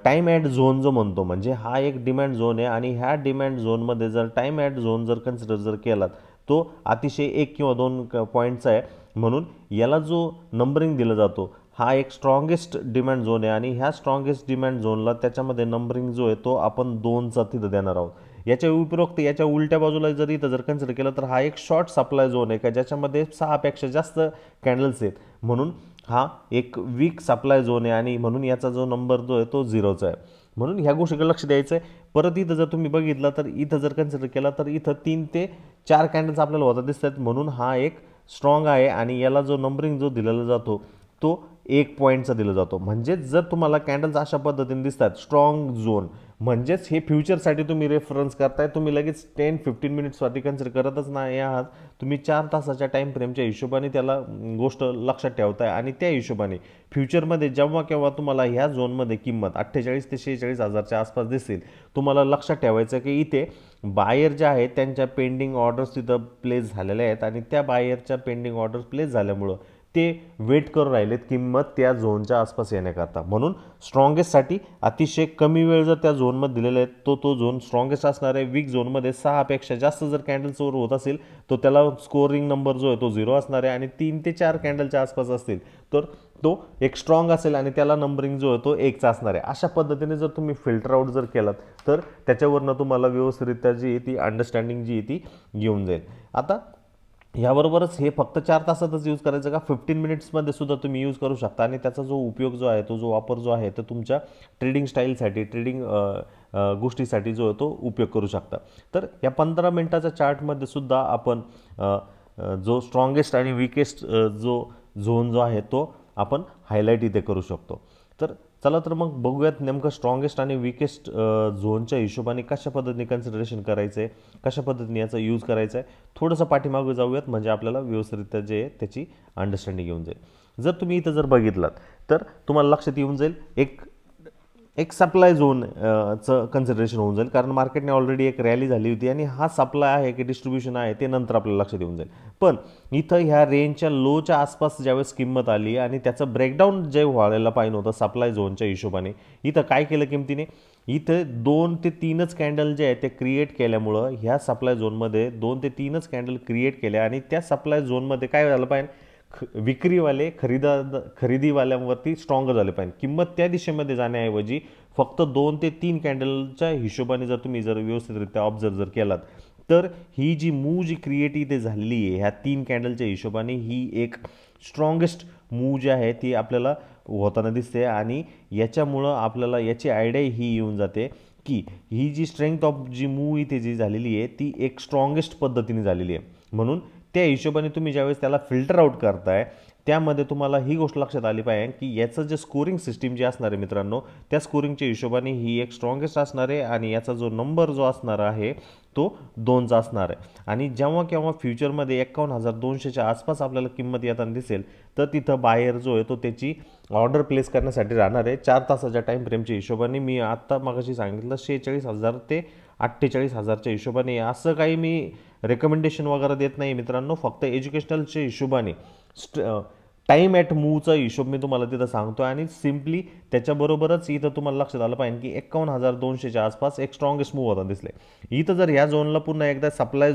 टाईम ॲट झोन जो म्हणतो, म्हणजे हा एक डिमांड झोन आहे आणि ह्या डिमांड झोनमध्ये जर टाईम ॲट झोन जर कन्सिडर जर केलात तो अतिशय 1 किंवा 2 पॉईंटचा आहे. म्हणून याला जो नंबरिंग दिला जातो हा एक स्ट्रॉंगेस्ट डिमांड झोन आहे आणि ह्या स्ट्रॉंगेस्ट डिमांड झोनला त्याच्यामध्ये नंबरिंग जो आहे तो आपण 2चा तिथं देणार आहोत. याच्या उपरोक्त याच्या उलट्या बाजूला जर इथं जर कन्सिडर केलं तर हा एक शॉर्ट सप्लाय झोन आहे का ज्याच्यामध्ये 6 पेक्षा जास्त कॅन्डल्स आहेत. म्हणून हा एक वीक सप्लाय झोन आहे आणि म्हणून याचा जो नंबर जो आहे तो 0चा आहे. म्हणून ह्या गोष्टीकडे लक्ष द्यायचं आहे. परत इथं जर तुम्ही बघितलं तर इथं जर कन्सिडर केला तर इथं 3 ते 4 कॅन्डल्स आपल्याला होता दिसतात. म्हणून हा एक स्ट्रॉंग आहे आणि याला जो नंबरिंग जो दिलेला जातो तो 1 पॉईंटचा दिला जातो. म्हणजेच जर तुम्हाला कॅन्डल्स अशा पद्धतीने दिसतात स्ट्रॉंग झोन, म्हणजेच हे फ्युचरसाठी तुम्ही रेफरन्स करताय, तुम्ही लगेच 10-15 मिनिट्ससाठी कन्सिडर करतच नाही आहात, तुम्ही 4 तासाच्या टाईम फ्रेमच्या हिशोबाने त्याला गोष्ट लक्षात ठेवताय आणि त्या हिशोबाने फ्युचरमध्ये जेव्हा केव्हा तुम्हाला ह्या झोनमध्ये किंमत 48 ते 46 हजारच्या आसपास दिसेल, तुम्हाला लक्षात ठेवायचं की इथे बायर ज्या आहेत त्यांच्या पेंडिंग ऑर्डर्स तिथं प्लेस झालेल्या आहेत आणि त्या बायरच्या पेंडिंग ऑर्डर्स प्लेस झाल्यामुळं ते वेट करून राहिलेत किंमत त्या झोनच्या आसपास येण्याकरता. म्हणून स्ट्रॉंगेस्टसाठी अतिशय कमी वेळ जर त्या झोनमध्ये दिलेला आहे तो झोन स्ट्रॉंगेस्ट असणार आहे. वीक झोनमध्ये 6 पेक्षा जास्त जर कॅन्डल्स ओवर होत असेल तो त्याला स्कोरिंग नंबर जो आहे तो 0 असणार आहे आणि 3 ते 4 कॅन्डलच्या आसपास असतील तर तो एक स्ट्रॉंग असेल आणि त्याला नंबरिंग जो आहे तो 1चा असणार आहे. अशा पद्धतीने जर तुम्ही फिल्टर आउट जर केलात तर त्याच्यावरनं तुम्हाला व्यवस्थितरित्या जी ती अंडरस्टँडिंग जी ती येऊन जाईल. आता याबरोबरच हे फक्त 4 तासातच यूज करायचं का, 15 मिनिट्समध्ये सुद्धा तुम्ही यूज करू शकता आणि त्याचा जो उपयोग जो आहे तो जो वापर जो आहे तो तुमच्या ट्रेडिंग स्टाईलसाठी, ट्रेडिंग गोष्टीसाठी जो आहे तो उपयोग करू शकता. तर या 15 मिनिटाच्या चार्टमध्ये सुद्धा आपण जो स्ट्रॉंगेस्ट आणि विकेस्ट जो झोन जो आहे तो आपण हायलाईट इथे करू शकतो. तर चला तर मग बघूयात नेमकं स्ट्रॉंगेस्ट आणि विकेस्ट झोनच्या हिशोबाने कशा पद्धतीने कन्सिडरेशन करायचं आहे, कशा पद्धतीने याचा यूज करायचा आहे. थोडंसं पाठीमागं जाऊयात म्हणजे आपल्याला व्यवस्थितरित्या जे आहे त्याची अंडरस्टँडिंग येऊन जाईल. जर तुम्ही इथं जर बघितलात तर तुम्हाला लक्षात येऊन जाईल एक सप्लाय झोनचं कन्सिडरेशन होऊन जाईल, कारण मार्केटने ऑलरेडी एक रॅली झाली होती आणि हा सप्लाय आहे की डिस्ट्रीब्युशन आहे ते नंतर आपल्याला लक्षात येऊन जाईल. पण इथं ह्या रेंजच्या लोच्या आसपास ज्यावेळेस किंमत आली आणि त्याचं ब्रेकडाऊन जे व्हायला पाहिजे होतं सप्लाय झोनच्या हिशोबाने, इथं काय केलं किमतीने, इथं 2 ते 3च कॅन्डल जे आहे ते क्रिएट केल्यामुळं ह्या सप्लाय झोनमध्ये 2 ते 3च कॅन्डल क्रिएट केल्या आणि त्या सप्लाय झोनमध्ये काय झालं पाहिजे, विक्रीवाले खरेदीवाल्यांवरती स्ट्रॉंग झाले पाहिजे. किंमत त्या दिशेमध्ये जाण्याऐवजी फक्त 2 ते 3 कॅन्डलच्या हिशोबाने जर तुम्ही जर व्यवस्थितरित्या ऑब्झर्व जर केलात तर ही जी मूव जी क्रिएट इथे झालेली आहे ह्या 3 कॅन्डलच्या हिशोबाने ही एक स्ट्रॉंगेस्ट मूव जी आहे ती आपल्याला होताना दिसते आणि याच्यामुळं आपल्याला याची आयडिया ही येऊन जाते की ही जी स्ट्रेंथ ऑफ जी मूव इथे जी झालेली आहे ती एक स्ट्रॉंगेस्ट पद्धतीने झालेली आहे. म्हणून त्या हिशोबाने तुम्ही ज्यावेळेस त्याला फिल्टर आउट करताय त्यामध्ये तुम्हाला ही गोष्ट लक्षात आली पाहिजे की याचं जे स्कोरिंग सिस्टीम जी असणार आहे मित्रांनो, त्या स्कोरिंगच्या हिशोबाने ही एक स्ट्रॉंगेस्ट असणार आहे आणि याचा जो नंबर जो असणार आहे तो 2चा असणार आहे. आणि जेव्हा केव्हा फ्युचरमध्ये 51,200च्या आसपास आपल्याला किंमत येताना दिसेल तर तिथं बाहेर जो आहे तो त्याची ऑर्डर प्लेस करण्यासाठी राहणार आहे. 4 तासाच्या टाईम फ्रेमच्या हिशोबाने मी आत्ता मगाशी सांगितलं 46,000 ते 48,000च्या हिशोबाने. असं काही मी रेकमेंडेशन वगैरे देत नाही मित्रांनो, फक्त एज्युकेशनलच्या हिशोबाने टाईम ॲट मूवचा हिशोब मी तुम्हाला तिथं सांगतो. आणि सिम्पली त्याच्याबरोबरच इथं तुम्हाला लक्षात आलं पाहिजे की 51,200च्या आसपास एक स्ट्रॉंगेस्ट मूव होता दिसले. इथं जर ह्या झोनला पुन्हा एकदा सप्लाय,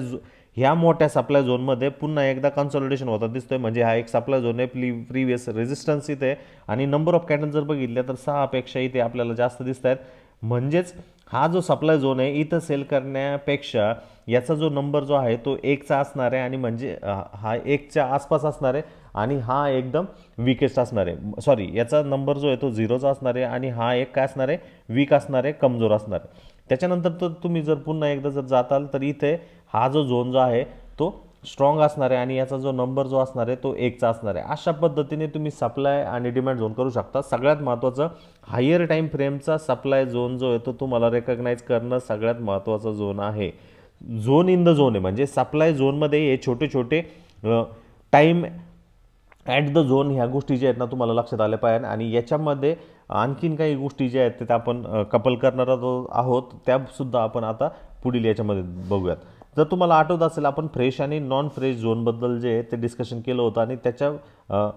ह्या मोठ्या सप्लाय झोनमध्ये पुन्हा एकदा कन्सॉलिडेशन होता दिसतोय, म्हणजे हा एक सप्लाय झोन आहे, प्रिव्हियस रेजिस्टन्स इथे, आणि नंबर ऑफ कॅन्डल जर बघितल्या तर 6 पेक्षा इथे आपल्याला जास्त दिसत आहेत. म्हणजेच हा जो सप्लाय झोन आहे इथं सेल करण्यापेक्षा याचा जो नंबर जो आहे तो 1चा असणार आहे, आणि म्हणजे हा 1च्या आसपास असणार आहे, आणि हा एकदम वीकेस्ट असणार आहे. सॉरी, याचा नंबर जो आहे तो 0चा असणार आहे, आणि हा एक काय असणार आहे, वीक असणार आहे, कमजोर असणार आहे. त्याच्यानंतर तर तुम्ही जर पुन्हा एकदा जर जाताल तर इथे हा जो झोन जो आहे तो स्ट्रॉंग असणार आहे, आणि याचा जो नंबर जो असणार आहे तो 1चा असणार आहे. अशा पद्धतीने तुम्ही सप्लाय आणि डिमांड झोन करू शकता. सगळ्यात महत्त्वाचं हायर टाईम फ्रेमचा सप्लाय झोन जो आहे तो तुम्हाला रेकग्नाइज करणं सगळ्यात महत्त्वाचा झोन आहे. झोन इन द झोन आहे, म्हणजे सप्लाय झोनमध्ये हे छोटे छोटे टाईम ॲट द झोन ह्या गोष्टी ज्या आहेत ना तुम्हाला लक्षात आल्या पाहिजे. आणि याच्यामध्ये आणखीन काही गोष्टी ज्या आहेत त्या आपण कपल करणार आहोत, त्यासुद्धा आपण आता पुढील याच्यामध्ये बघूयात. जर तुम्हाला आठवत असेल आपण फ्रेश आणि नॉन फ्रेश झोनबद्दल जे आहे ते डिस्कशन केलं होतं, आणि त्याच्या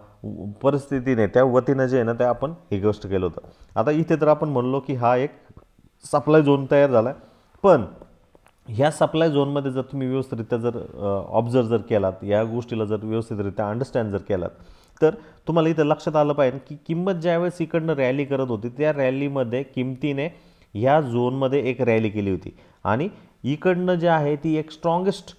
परिस्थितीने त्या वतीनं जे आहे ना ते आपण हे गोष्ट केलं होतं. आता इथे तर आपण म्हणलो की हा एक सप्लाय झोन तयार झाला आहे, पण ह्या सप्लाय झोनमध्ये जर तुम्ही व्यवस्थितरित्या जर ऑब्झर्व जर केलात, या गोष्टीला जर व्यवस्थितरित्या अंडरस्टँड जर केलात, तर तुम्हाला इथं लक्षात आलं पाहिजे की किंमत ज्यावेळेस इकडनं रॅली करत होती त्या रॅलीमध्ये किमतीने ह्या झोनमध्ये एक रॅली केली होती, आणि इकडनं जे आहे ती एक स्ट्रॉंगेस्ट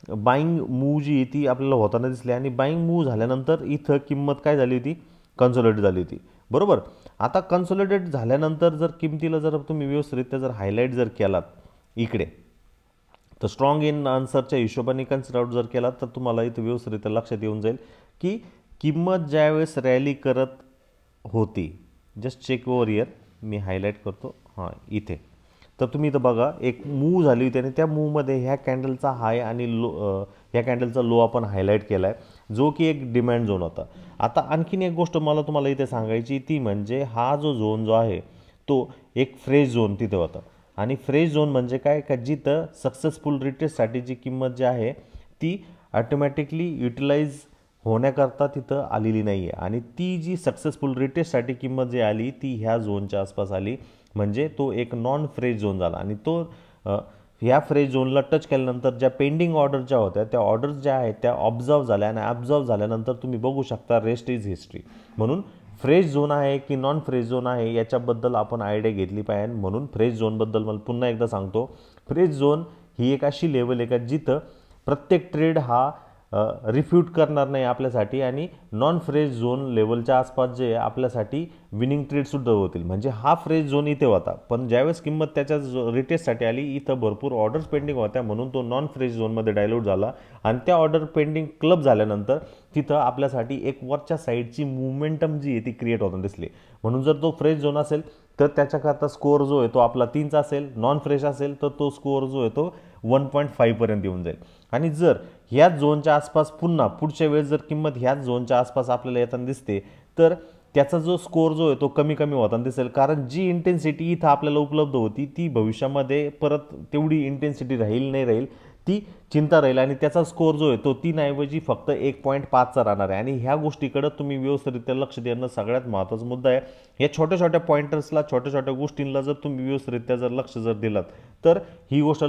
बाईंग मूव जी ती आपल्याला होताना दिसली. आणि बाईंग मूव झाल्यानंतर इथं किंमत काय झाली होती, कन्सोलिडेट झाली होती, बरोबर. आता कन्सोलिडेट झाल्यानंतर जर किमतीला जर तुम्ही व्यवस्थितरित्या जर हायलाईट जर केलात इकडे, तर स्ट्रॉंग इन आन्सरच्या हिशोबाने कन्सिडर आउट जर केलात तर तुम्हाला इथं व्यवस्थितरित्या लक्षात येऊन जाईल की किंमत ज्यावेळेस रॅली करत होती, जस्ट चेक ओव्हर हिअर, मी हायलाईट करतो, हां इथे, तर तुम्ही इथं बघा एक मूव झाली होती, आणि त्या मूवमध्ये ह्या कॅन्डलचा हाय आणि लो, ह्या कॅन्डलचा लो आपण हायलाईट केला आहे, जो की एक डिमँड झोन होता. आता आणखीन एक गोष्ट मला तुम्हाला इथे सांगायची, ती म्हणजे हा जो झोन जो आहे तो एक फ्रेश झोन तिथे होता. आणि फ्रेश झोन म्हणजे काय, का जिथं सक्सेसफुल रिटेस्टसाठीची किंमत जी आहे ती ऑटोमॅटिकली युटिलाइज होण्याकरता तिथं आलेली नाही आहे, आणि ती जी सक्सेसफुल रिटेस्टसाठी किंमत जी आली ती ह्या झोनच्या आसपास आली, म्हणजे तो एक नॉन फ्रेश झोन झाला. आणि तो ह्या फ्रेश झोनला टच केल्यानंतर ज्या पेंडिंग ऑर्डर ज्या होत्या त्या ऑर्डर्स ज्या आहेत त्या ऑब्झर्व झाल्या, आणि ऑब्झर्व झाल्यानंतर तुम्ही बघू शकता रेस्ट इज हिस्ट्री. म्हणून फ्रेश झोन आहे की नॉन फ्रेश झोन आहे याच्याबद्दल आपण आयडिया घेतली पाहिजे. म्हणून फ्रेश झोनबद्दल मला पुन्हा एकदा सांगतो, फ्रेश झोन ही एक अशी लेवल आहे का जिथं प्रत्येक ट्रेड हा रिफ्यूट करणार नाही आपल्यासाठी, आणि नॉन फ्रेश झोन लेवलच्या आसपास जे आपल्यासाठी विनिंग ट्रेडसुद्धा होतील. म्हणजे हा फ्रेश झोन इथे होता, पण ज्यावेळेस किंमत त्याच्या रिटेस्टसाठी आली इथं भरपूर ऑर्डर्स पेंडिंग होत्या, म्हणून तो नॉन फ्रेश झोनमध्ये डायल्यूट झाला, आणि त्या ऑर्डर पेंडिंग क्लब झाल्यानंतर तिथं आपल्यासाठी एक वरच्या साईडची मुवमेंटम जी आहे ती क्रिएट होताना दिसली. म्हणून जर तो फ्रेश झोन असेल तर त्याच्याकरता स्कोअर जो आहे तो आपला 3चा असेल, नॉन फ्रेश असेल तर तो स्कोअर जो आहे तो 1.5 पर्यंत येऊन जाईल. आणि जर ह्याच झोनच्या आसपास पुन्हा पुढच्या वेळेस जर किंमत ह्याच झोनच्या आसपास आपल्याला येताना दिसते तर त्याचा जो स्कोअर जो आहे तो कमी कमी होताना दिसेल, कारण जी इंटेन्सिटी इथं आपल्याला उपलब्ध होती ती भविष्यामध्ये परत तेवढी इंटेन्सिटी राहील नाही राहील ती चिंता राहील, आणि त्याचा स्कोअर जो आहे तो 3 ऐवजी फक्त 1.5चा राहणार आहे. आणि ह्या गोष्टीकडे तुम्ही व्यवस्थितरित्या लक्ष देणं सगळ्यात महत्त्वाचा मुद्दा आहे. या छोट्या छोट्या पॉईंटर्सला, छोट्या छोट्या गोष्टींना जर तुम्ही व्यवस्थितरित्या जर लक्ष जर दिलात तर ही गोष्ट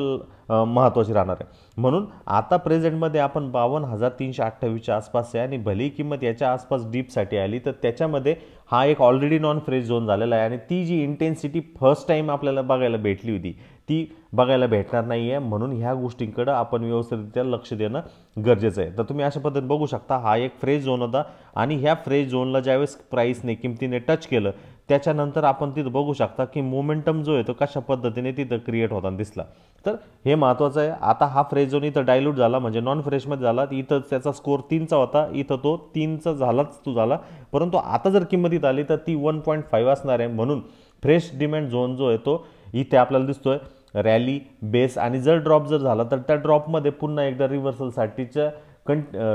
महत्त्वाची राहणार आहे. म्हणून आता प्रेझेंटमध्ये आपण 52,328च्या आसपास आहे, आणि भली किंमत याच्या आसपास डीपसाठी आली तर त्याच्यामध्ये हा एक ऑलरेडी नॉन फ्रेश झोन झालेला आहे, आणि ती जी इंटेन्सिटी फर्स्ट टाईम आपल्याला बघायला भेटली होती ती बघायला भेटणार नाही आहे. म्हणून ह्या गोष्टींकडे आपण व्यवस्थितरित्या लक्ष देणं गरजेचं आहे. तर तुम्ही अशा पद्धतीने बघू शकता हा एक फ्रेश झोन होता, आणि ह्या फ्रेश झोनला ज्यावेळेस प्राईसने किमतीने टच केलं त्याच्यानंतर आपण तिथं बघू शकता की मोमेंटम जो आहे तो कशा पद्धतीने तिथं क्रिएट होताना दिसला. तर हे महत्त्वाचं आहे. आता हा फ्रेश झोन इथं डायल्यूट झाला, म्हणजे नॉन फ्रेशमध्ये झाला, इथं त्याचा स्कोअर 3चा होता, इथं तो 3चा झालाच तो झाला, परंतु आता जर किंमतीत आली तर ती 1.5 असणार आहे. म्हणून फ्रेश डिमांड झोन जो आहे तो इथे आपल्याला दिसतोय, रॅली बेस, आणि जर ड्रॉप जर झाला तर त्या ड्रॉपमध्ये पुन्हा एकदा रिव्हर्सलसाठीच्या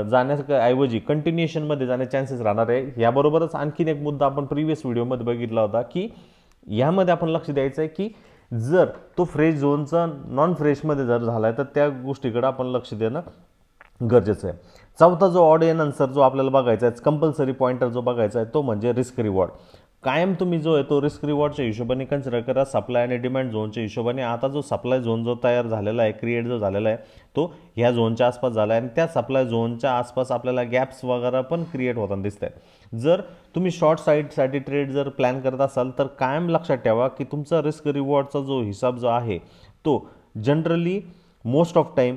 जाण्याऐवजी कंटिन्युएशनमध्ये जाण्याचे चान्सेस राहणार आहे. याबरोबरच आणखीन एक मुद्दा आपण प्रिव्हियस व्हिडिओमध्ये बघितला होता की यामध्ये आपण लक्ष द्यायचं आहे की जर तो फ्रेश झोनचा नॉन फ्रेशमध्ये जर झाला आहे तर त्या गोष्टीकडे आपण लक्ष देणं गरजेचं आहे. चौथा जो ऑड एन आन्सर जो आपल्याला बघायचा आहे, कंपल्सरी पॉईंटर जो बघायचा आहे, तो म्हणजे रिस्क रिवॉर्ड. कायम तुम्ही जो आहे तो रिस्क रिवॉर्डच्या हिशोबाने कन्सिडर करा, सप्लाय आणि डिमांड झोनच्या हिशोबाने. आता जो सप्लाय झोन जो तयार झालेला आहे, क्रिएट जो झालेला आहे, तो ह्या झोनच्या आसपास झाला आहे आणि त्या सप्लाय झोनच्या आसपास आपल्याला गॅप्स वगैरे पण क्रिएट होताना दिसत आहे. जर तुम्ही शॉर्ट साईडसाठी ट्रेड जर प्लॅन करत असाल तर कायम लक्षात ठेवा की तुमचा रिस्क रिवॉर्डचा जो हिसाब जो आहे तो जनरली मोस्ट ऑफ टाईम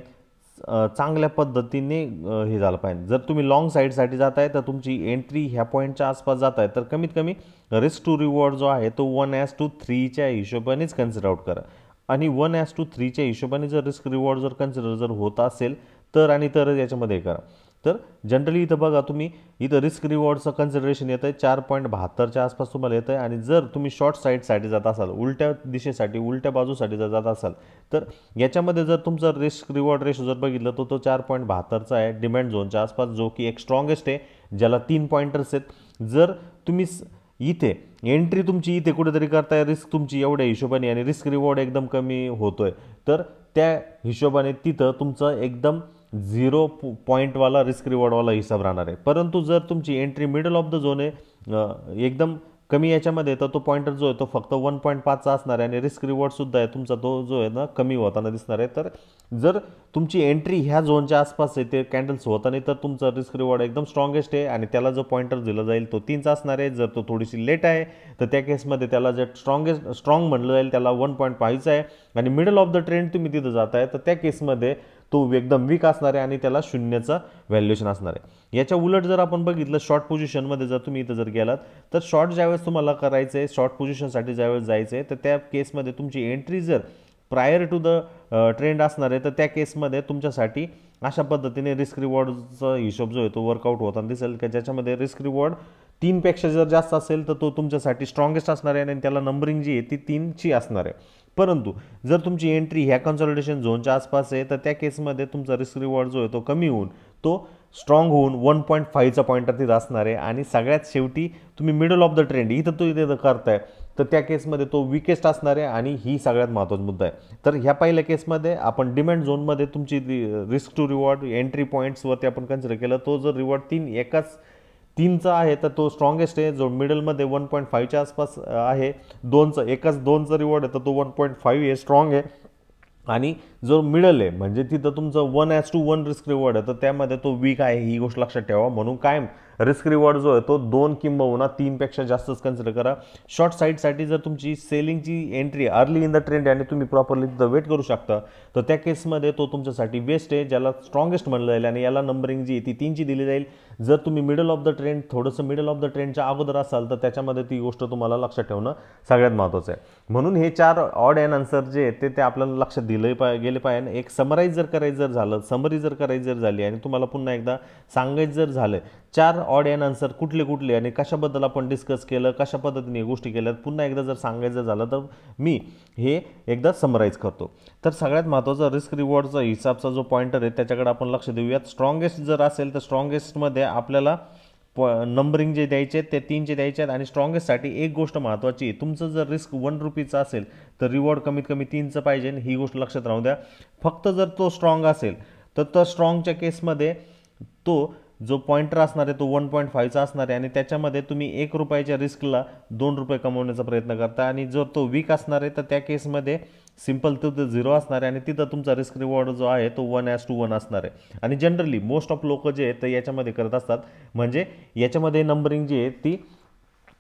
चांगल्या पद्धतीने हे झालं पाहिजे. जर तुम्ही लॉंग साईडसाठी जात आहे तर तुमची एंट्री ह्या पॉईंटच्या आसपास जात आहे तर कमीत कमी रिस्क टू रिवॉर्ड जो आहे तो 1:3च्या हिशोबानेच कन्सिडर आउट करा. आणि 1:3च्या हिशोबाने जर रिस्क रिवॉर्ड जर कन्सिडर जर होत असेल तर आणि तरच याच्यामध्ये करा. तर जनरली इथं बघा तुम्ही इथं रिस्क रिवॉर्डचं कन्सिडरेशन येतं आहे 4.72च्या आसपास तुम्हाला येतं आहे. आणि जर तुम्ही शॉर्ट साईडसाठी जात असाल, उलट्या दिशेसाठी उलट्या बाजूसाठी जर जात असाल तर याच्यामध्ये जर तुमचा रिस्क रिवॉर्ड रेशो जर बघितलं तर तो 4.72चा आहे डिमांड झोनच्या आसपास, जो की एक स्ट्रॉंगेस्ट आहे, ज्याला 3 पॉईंटर्स आहेत. जर तुम्ही इथे एंट्री तुमची इथे कुठेतरी करताय रिस्क तुमची एवढ्या हिशोबाने आणि रिस्क रिवॉर्ड एकदम कमी होतोय तर त्या हिशोबाने तिथं तुमचं एकदम 0 पॉईंटवाला रिस्क रिवॉर्डवाला हिसाब राहणार आहे. परंतु जर तुमची entry middle of the zone आहे एकदम कमी याच्यामध्ये तर तो पॉईंटर जो आहे तो फक्त 1.5चा असणार आहे आणि रिस्क रिवॉर्डसुद्धा आहे तुमचा तो जो आहे ना कमी होताना दिसणार आहे. तर जर तुमची एंट्री ह्या झोनच्या आसपास आहे ते कॅन्डल्स होताना तर तुमचा रिस्क रिवॉर्ड एकदम स्ट्रॉंगेस्ट आहे आणि त्याला जो पॉईंटर दिला जाईल तो 3चा असणार आहे. जर तो थोडीशी लेट आहे तर त्या केसमध्ये त्याला जे स्ट्रॉंग म्हणलं जाईल त्याला 1.5चा आहे. आणि मिडल ऑफ द ट्रेंड तुम्ही तिथं जात आहे तर त्या केसमध्ये तो एकदम वीक असणार आहे आणि त्याला 0चा व्हॅल्युएशन असणार आहे. याच्या उलट जर आपण बघितलं शॉर्ट पोझिशनमध्ये जर तुम्ही इथं जर गेलात तर शॉर्ट ज्यावेळेस तुम्हाला करायचं आहे, शॉर्ट पोझिशनसाठी ज्यावेळेस जायचं आहे तर त्या केसमध्ये तुमची एंट्री जर प्रायर टू द ट्रेंड असणार आहे तर त्या केसमध्ये तुमच्यासाठी अशा पद्धतीने रिस्क रिवॉर्डचा हिशोब जो आहे तो वर्कआउट होताना दिसेल की ज्याच्यामध्ये रिस्क रिवॉर्ड 3पेक्षा जर जास्त असेल तर तो तुमच्यासाठी स्ट्रॉंगेस्ट असणार आहे आणि त्याला नंबरिंग जी आहे ती 3ची असणार आहे. परंतु जर तुमची एंट्री ह्या कन्सॉलिडेशन झोनच्या आसपास आहे तर त्या केसमध्ये तुमचा रिस्क रिवॉर्ड जो आहे तो कमी होऊन तो स्ट्रॉंग होऊन 1.5चा पॉईंटर तिथं असणार आहे. आणि सगळ्यात शेवटी तुम्ही मिडल ऑफ द ट्रेंड इथं करताय तर त्या केसमध्ये तो विकेस्ट असणार आहे आणि ही सगळ्यात महत्त्वाचा मुद्दा आहे. तर ह्या पहिल्या केसमध्ये आपण डिमांड झोनमध्ये तुमची रिस्क टू रिवॉर्ड एंट्री पॉईंट्सवरती आपण कन्सिडर केलं, तो जर रिवॉर्ड 3चा आहे तर तो स्ट्रॉंगेस्ट आहे. जो मिडलमध्ये 1.5च्या आसपास आहे, 2चा रिवॉर्ड आहे तर तो 1.5 आहे, स्ट्रॉंग आहे. आणि जो मिडल आहे म्हणजे तिथं तुमचं 1:1 रिस्क रिवॉर्ड आहे तर त्यामध्ये तो वीक आहे, ही गोष्ट लक्षात ठेवा. म्हणून कायम रिस्क रिवॉर्ड जो आहे तो 2 किंबहुना 3पेक्षा जास्तच कन्सिडर करा. शॉर्ट साईडसाठी जर तुमची सेलिंगची entry early in the trend आणि तुम्ही प्रॉपरली तिथं वेट करू शकता तर त्या केसमध्ये तो तुमच्यासाठी बेस्ट आहे, ज्याला स्ट्रॉंगेस्ट म्हणलं जाईल आणि याला नंबरिंग जी आहे ती 3ची दिली जाईल. जर तुम्ही मिडल ऑफ द ट्रेंड थोडंसं मिडल ऑफ द ट्रेंडच्या अगोदर असाल तर त्याच्यामध्ये ती गोष्ट तुम्हाला लक्षात ठेवणं सगळ्यात महत्त्वाचं आहे. म्हणून हे 4 ऑड एन आन्सर जे आहेत ते आपल्याला लक्षात गेले पाहिजे. एक समराईज जर करायचं जर झालं, समरी जर करायची जर झाली आणि तुम्हाला पुन्हा एकदा सांगायचं जर झालं 4 ऑड एन आन्सर कुठले आणि कशाबद्दल आपण डिस्कस केलं, कशा पद्धतीने गोष्टी केल्यात, पुन्हा एकदा जर सांगायचं झालं तर मी हे एकदा समराईज करतो. तर सगळ्यात महत्त्वाचा रिस्क रिवॉर्डचा हिसाबचा जो पॉईंटर आहे त्याच्याकडे आपण लक्ष देऊयात. स्ट्रॉंगेस्ट जर असेल तर स्ट्रॉंगेस्टमध्ये आपल्याला नंबरिंग जे द्यायचे आहेत ते 3चे द्यायचे आहेत. आणि स्ट्रॉंगेस्टसाठी एक गोष्ट महत्त्वाची आहे, तुमचं जर रिस्क 1 रुपीचा असेल तर रिवॉर्ड कमीत कमी 3चं पाहिजे, ही गोष्ट लक्षात राहू द्या. फक्त जर तो स्ट्रॉंग असेल तर तो स्ट्रॉंगच्या केसमध्ये तो जो पॉईंटर असणार आहे तो 1.5चा असणार आहे आणि त्याच्यामध्ये तुम्ही 1 रुपयाच्या रिस्कला 2 रुपये कमवण्याचा प्रयत्न करता. आणि जर तो वीक असणार आहे तर त्या केसमध्ये सिंपल तो 0 असणार आहे आणि तिथं तुमचा रिस्क रिवॉर्ड जो आहे तो 1:1 असणार आहे. आणि जनरली मोस्ट ऑफ लोक जे आहेत ते याच्यामध्ये करत असतात, म्हणजे याच्यामध्ये नंबरिंग जी आहे ती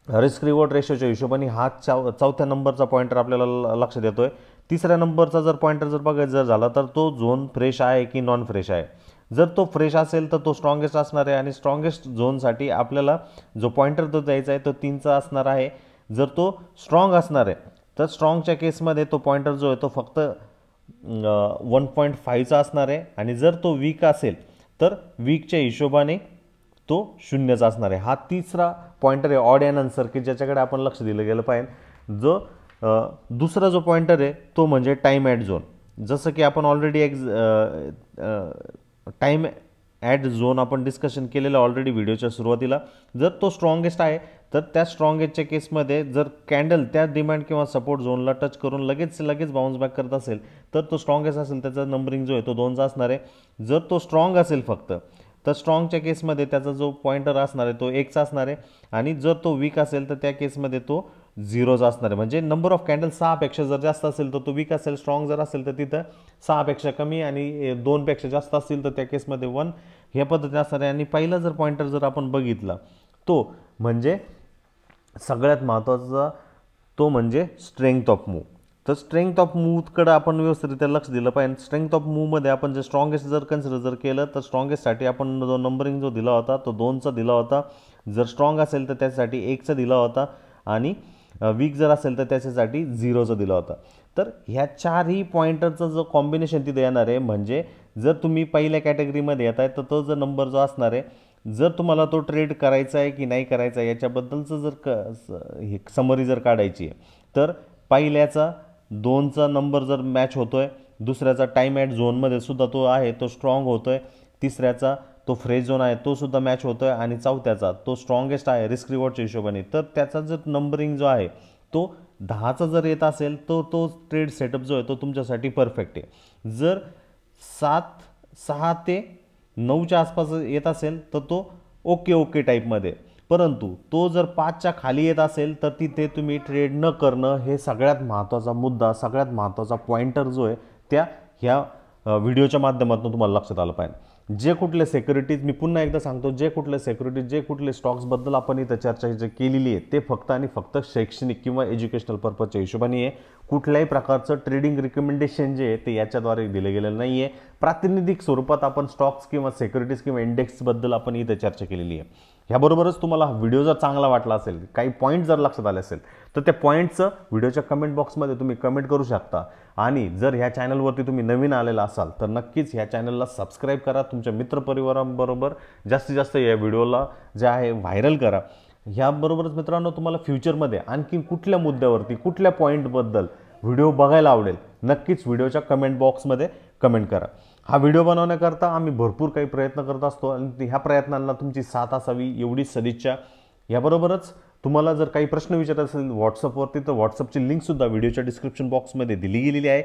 रिस्क रिवॉर्ड रेशोच्या हिशोबाने हा 4थ्या नंबरचा पॉईंटर आपल्याला लक्ष देतोय. 3ऱ्या नंबरचा जर पॉईंटर जर बघायचं जर झाला तर तो झोन फ्रेश आहे की नॉन फ्रेश आहे. जर तो फ्रेश असेल तर तो स्ट्रॉंगेस्ट असणार आहे आणि स्ट्रॉंगेस्ट झोनसाठी आपल्याला जो पॉईंटर तो द्यायचा आहे तो 3चा असणार आहे. जर तो स्ट्रॉंग असणार आहे तर स्ट्रॉंगच्या केसमध्ये तो पॉईंटर जो आहे तो फक्त 1.5चा असणार आहे. आणि जर तो वीक असेल तर वीकच्या हिशोबाने तो 0चा असणार आहे. हा 3रा पॉईंटर आहे ऑड एन आन्सर की ज्याच्याकडे आपण लक्ष दिलं गेलं पाहिजे. जो दुसरा जो पॉईंटर आहे तो म्हणजे टाईम ॲट झोन. जसं की आपण ऑलरेडी टाईम ॲट झोन आपण डिस्कशन केलेलं ऑलरेडी व्हिडिओच्या सुरुवातीला. जर तो स्ट्रॉंगेस्ट आहे तर त्या स्ट्रॉंग एजच्या केसमध्ये जर कॅन्डल त्या डिमांड किंवा सपोर्ट झोनला टच करून लगेच बाउन्स बॅक करत असेल तर तो स्ट्रॉंग एज असेल, त्याचा नंबरिंग जो आहे तो 2चा असणार आहे. जर तो स्ट्रॉंग असेल फक्त तर स्ट्रॉंगच्या केसमध्ये त्याचा जो पॉइंटर असणार आहे तो 1चा असणार आहे, आणि जर तो वीक असेल तर त्या केसमध्ये तो 0चा असणार आहे. म्हणजे नंबर ऑफ कॅन्डल 6पेक्षा जर जास्त असेल तर तो वीक असेल, स्ट्रॉंग जर असेल तर तिथं 6पेक्षा कमी आणि 2पेक्षा जास्त असतील तर त्या केसमध्ये 1 ह्या पद्धतीने असणार आहे. आणि पहिला जर पॉइंटर जर आपण बघितला तो म्हणजे सगळ्यात महत्त्वाचा तो म्हणजे स्ट्रेंथ ऑफ मूव. तर स्ट्रेंथ ऑफ मूवकडे आपण व्यवस्थितरित्या लक्ष दिलं पाहिजे. स्ट्रेंथ ऑफ मूवमध्ये आपण जे स्ट्रॉंगेस्ट जर कन्सिडर जर केलं तर स्ट्रॉंगेस्टसाठी आपण जो नंबरिंग जो दिला होता तो 2चा दिला होता. जर स्ट्रॉंग असेल तर त्याच्यासाठी 1चा दिला होता, आणि वीक जर असेल तर त्याच्यासाठी 0चा दिला होता. तर ह्या 4ही पॉइंटरचं जो कॉम्बिनेशन तिथे येणार आहे, म्हणजे जर तुम्ही पहिल्या कॅटेगरीमध्ये येत आहे तर तो जो नंबर जो असणार आहे, जर तुम्हाला तो ट्रेड करायचा आहे की नाही करायचा आहे याच्याबद्दलचं जर समरी जर काढायची आहे तर पहिल्याचा 2चा नंबर जर मॅच होतोय, दुसऱ्याचा टाईम ॲट झोनमध्ये सुद्धा तो आहे तो स्ट्रॉंग होतोय, तिसऱ्याचा तो फ्रेश झोन आहे तो सुद्धा मॅच होतोय, आणि चौथ्याचा तो स्ट्रॉंगेस्ट आहे रिस्क रिवॉर्डच्या हिशोबाने. तर त्याचा जर नंबरिंग जो आहे तो 10चा जर येत असेल तर तो ट्रेड सेटअप जो आहे तो तुमच्यासाठी परफेक्ट आहे. जर 6 ते 9च्या आसपास येत असेल तर तो ओके टाईपमध्ये, परंतु तो जर 5च्या खाली येत असेल तर तिथे तुम्ही ट्रेड न करणं हे सगळ्यात महत्त्वाचा मुद्दा, सगळ्यात महत्त्वाचा पॉइंटर जो आहे त्या ह्या व्हिडिओच्या माध्यमातून तुम्हाला लक्षात आलं पाहिजे. जे कुठले सिक्युरिटीज, मी पुन्हा एकदा सांगतो, जे कुठले सिक्युरिटीज जे कुठले स्टॉक्सबद्दल आपण इथं चर्चा जे केलेली आहे ते फक्त आणि फक्त शैक्षणिक किंवा एज्युकेशनल पर्पजच्या हिशोबाने आहे. कुठल्याही प्रकारचं ट्रेडिंग रिकमेंडेशन जे आहे ते याच्याद्वारे दिलं गेलेलं नाही आहे. प्रातिनिधिक स्वरूपात आपण स्टॉक्स किंवा सिक्युरिटीज किंवा इंडेक्सबद्दल आपण इथं चर्चा केलेली आहे. ह्याबरोबरच तुम्हाला हा व्हिडिओ जर चांगला वाटला असेल, काही पॉईंट जर लक्षात आले असेल तर त्या पॉईंटचं व्हिडिओच्या कमेंट बॉक्समध्ये तुम्ही कमेंट करू शकता. आणि जर ह्या चॅनलवरती तुम्ही नवीन आलेला असाल तर नक्कीच ह्या चॅनलला सबस्क्राईब करा. तुमच्या मित्रपरिवाराबरोबर जास्तीत जास्त या व्हिडिओला जे आहे व्हायरल करा. ह्याबरोबरच मित्रांनो, तुम्हाला फ्युचरमध्ये आणखी कुठल्या मुद्द्यावरती कुठल्या पॉईंटबद्दल व्हिडिओ बघायला आवडेल नक्कीच व्हिडिओच्या कमेंट बॉक्समध्ये कमेंट करा. हा व्हिडिओ बनवण्याकरता आम्ही भरपूर काही प्रयत्न करत असतो आणि ह्या प्रयत्नांना तुमची साथ असावी एवढी सदिच्छा. याबरोबरच तुम्हाला जर काही प्रश्न विचारायचे असेल व्हॉट्सअपवरती तर व्हॉट्सअपची लिंकसुद्धा व्हिडिओच्या डिस्क्रिप्शन बॉक्समध्ये दिली गेलेली आहे.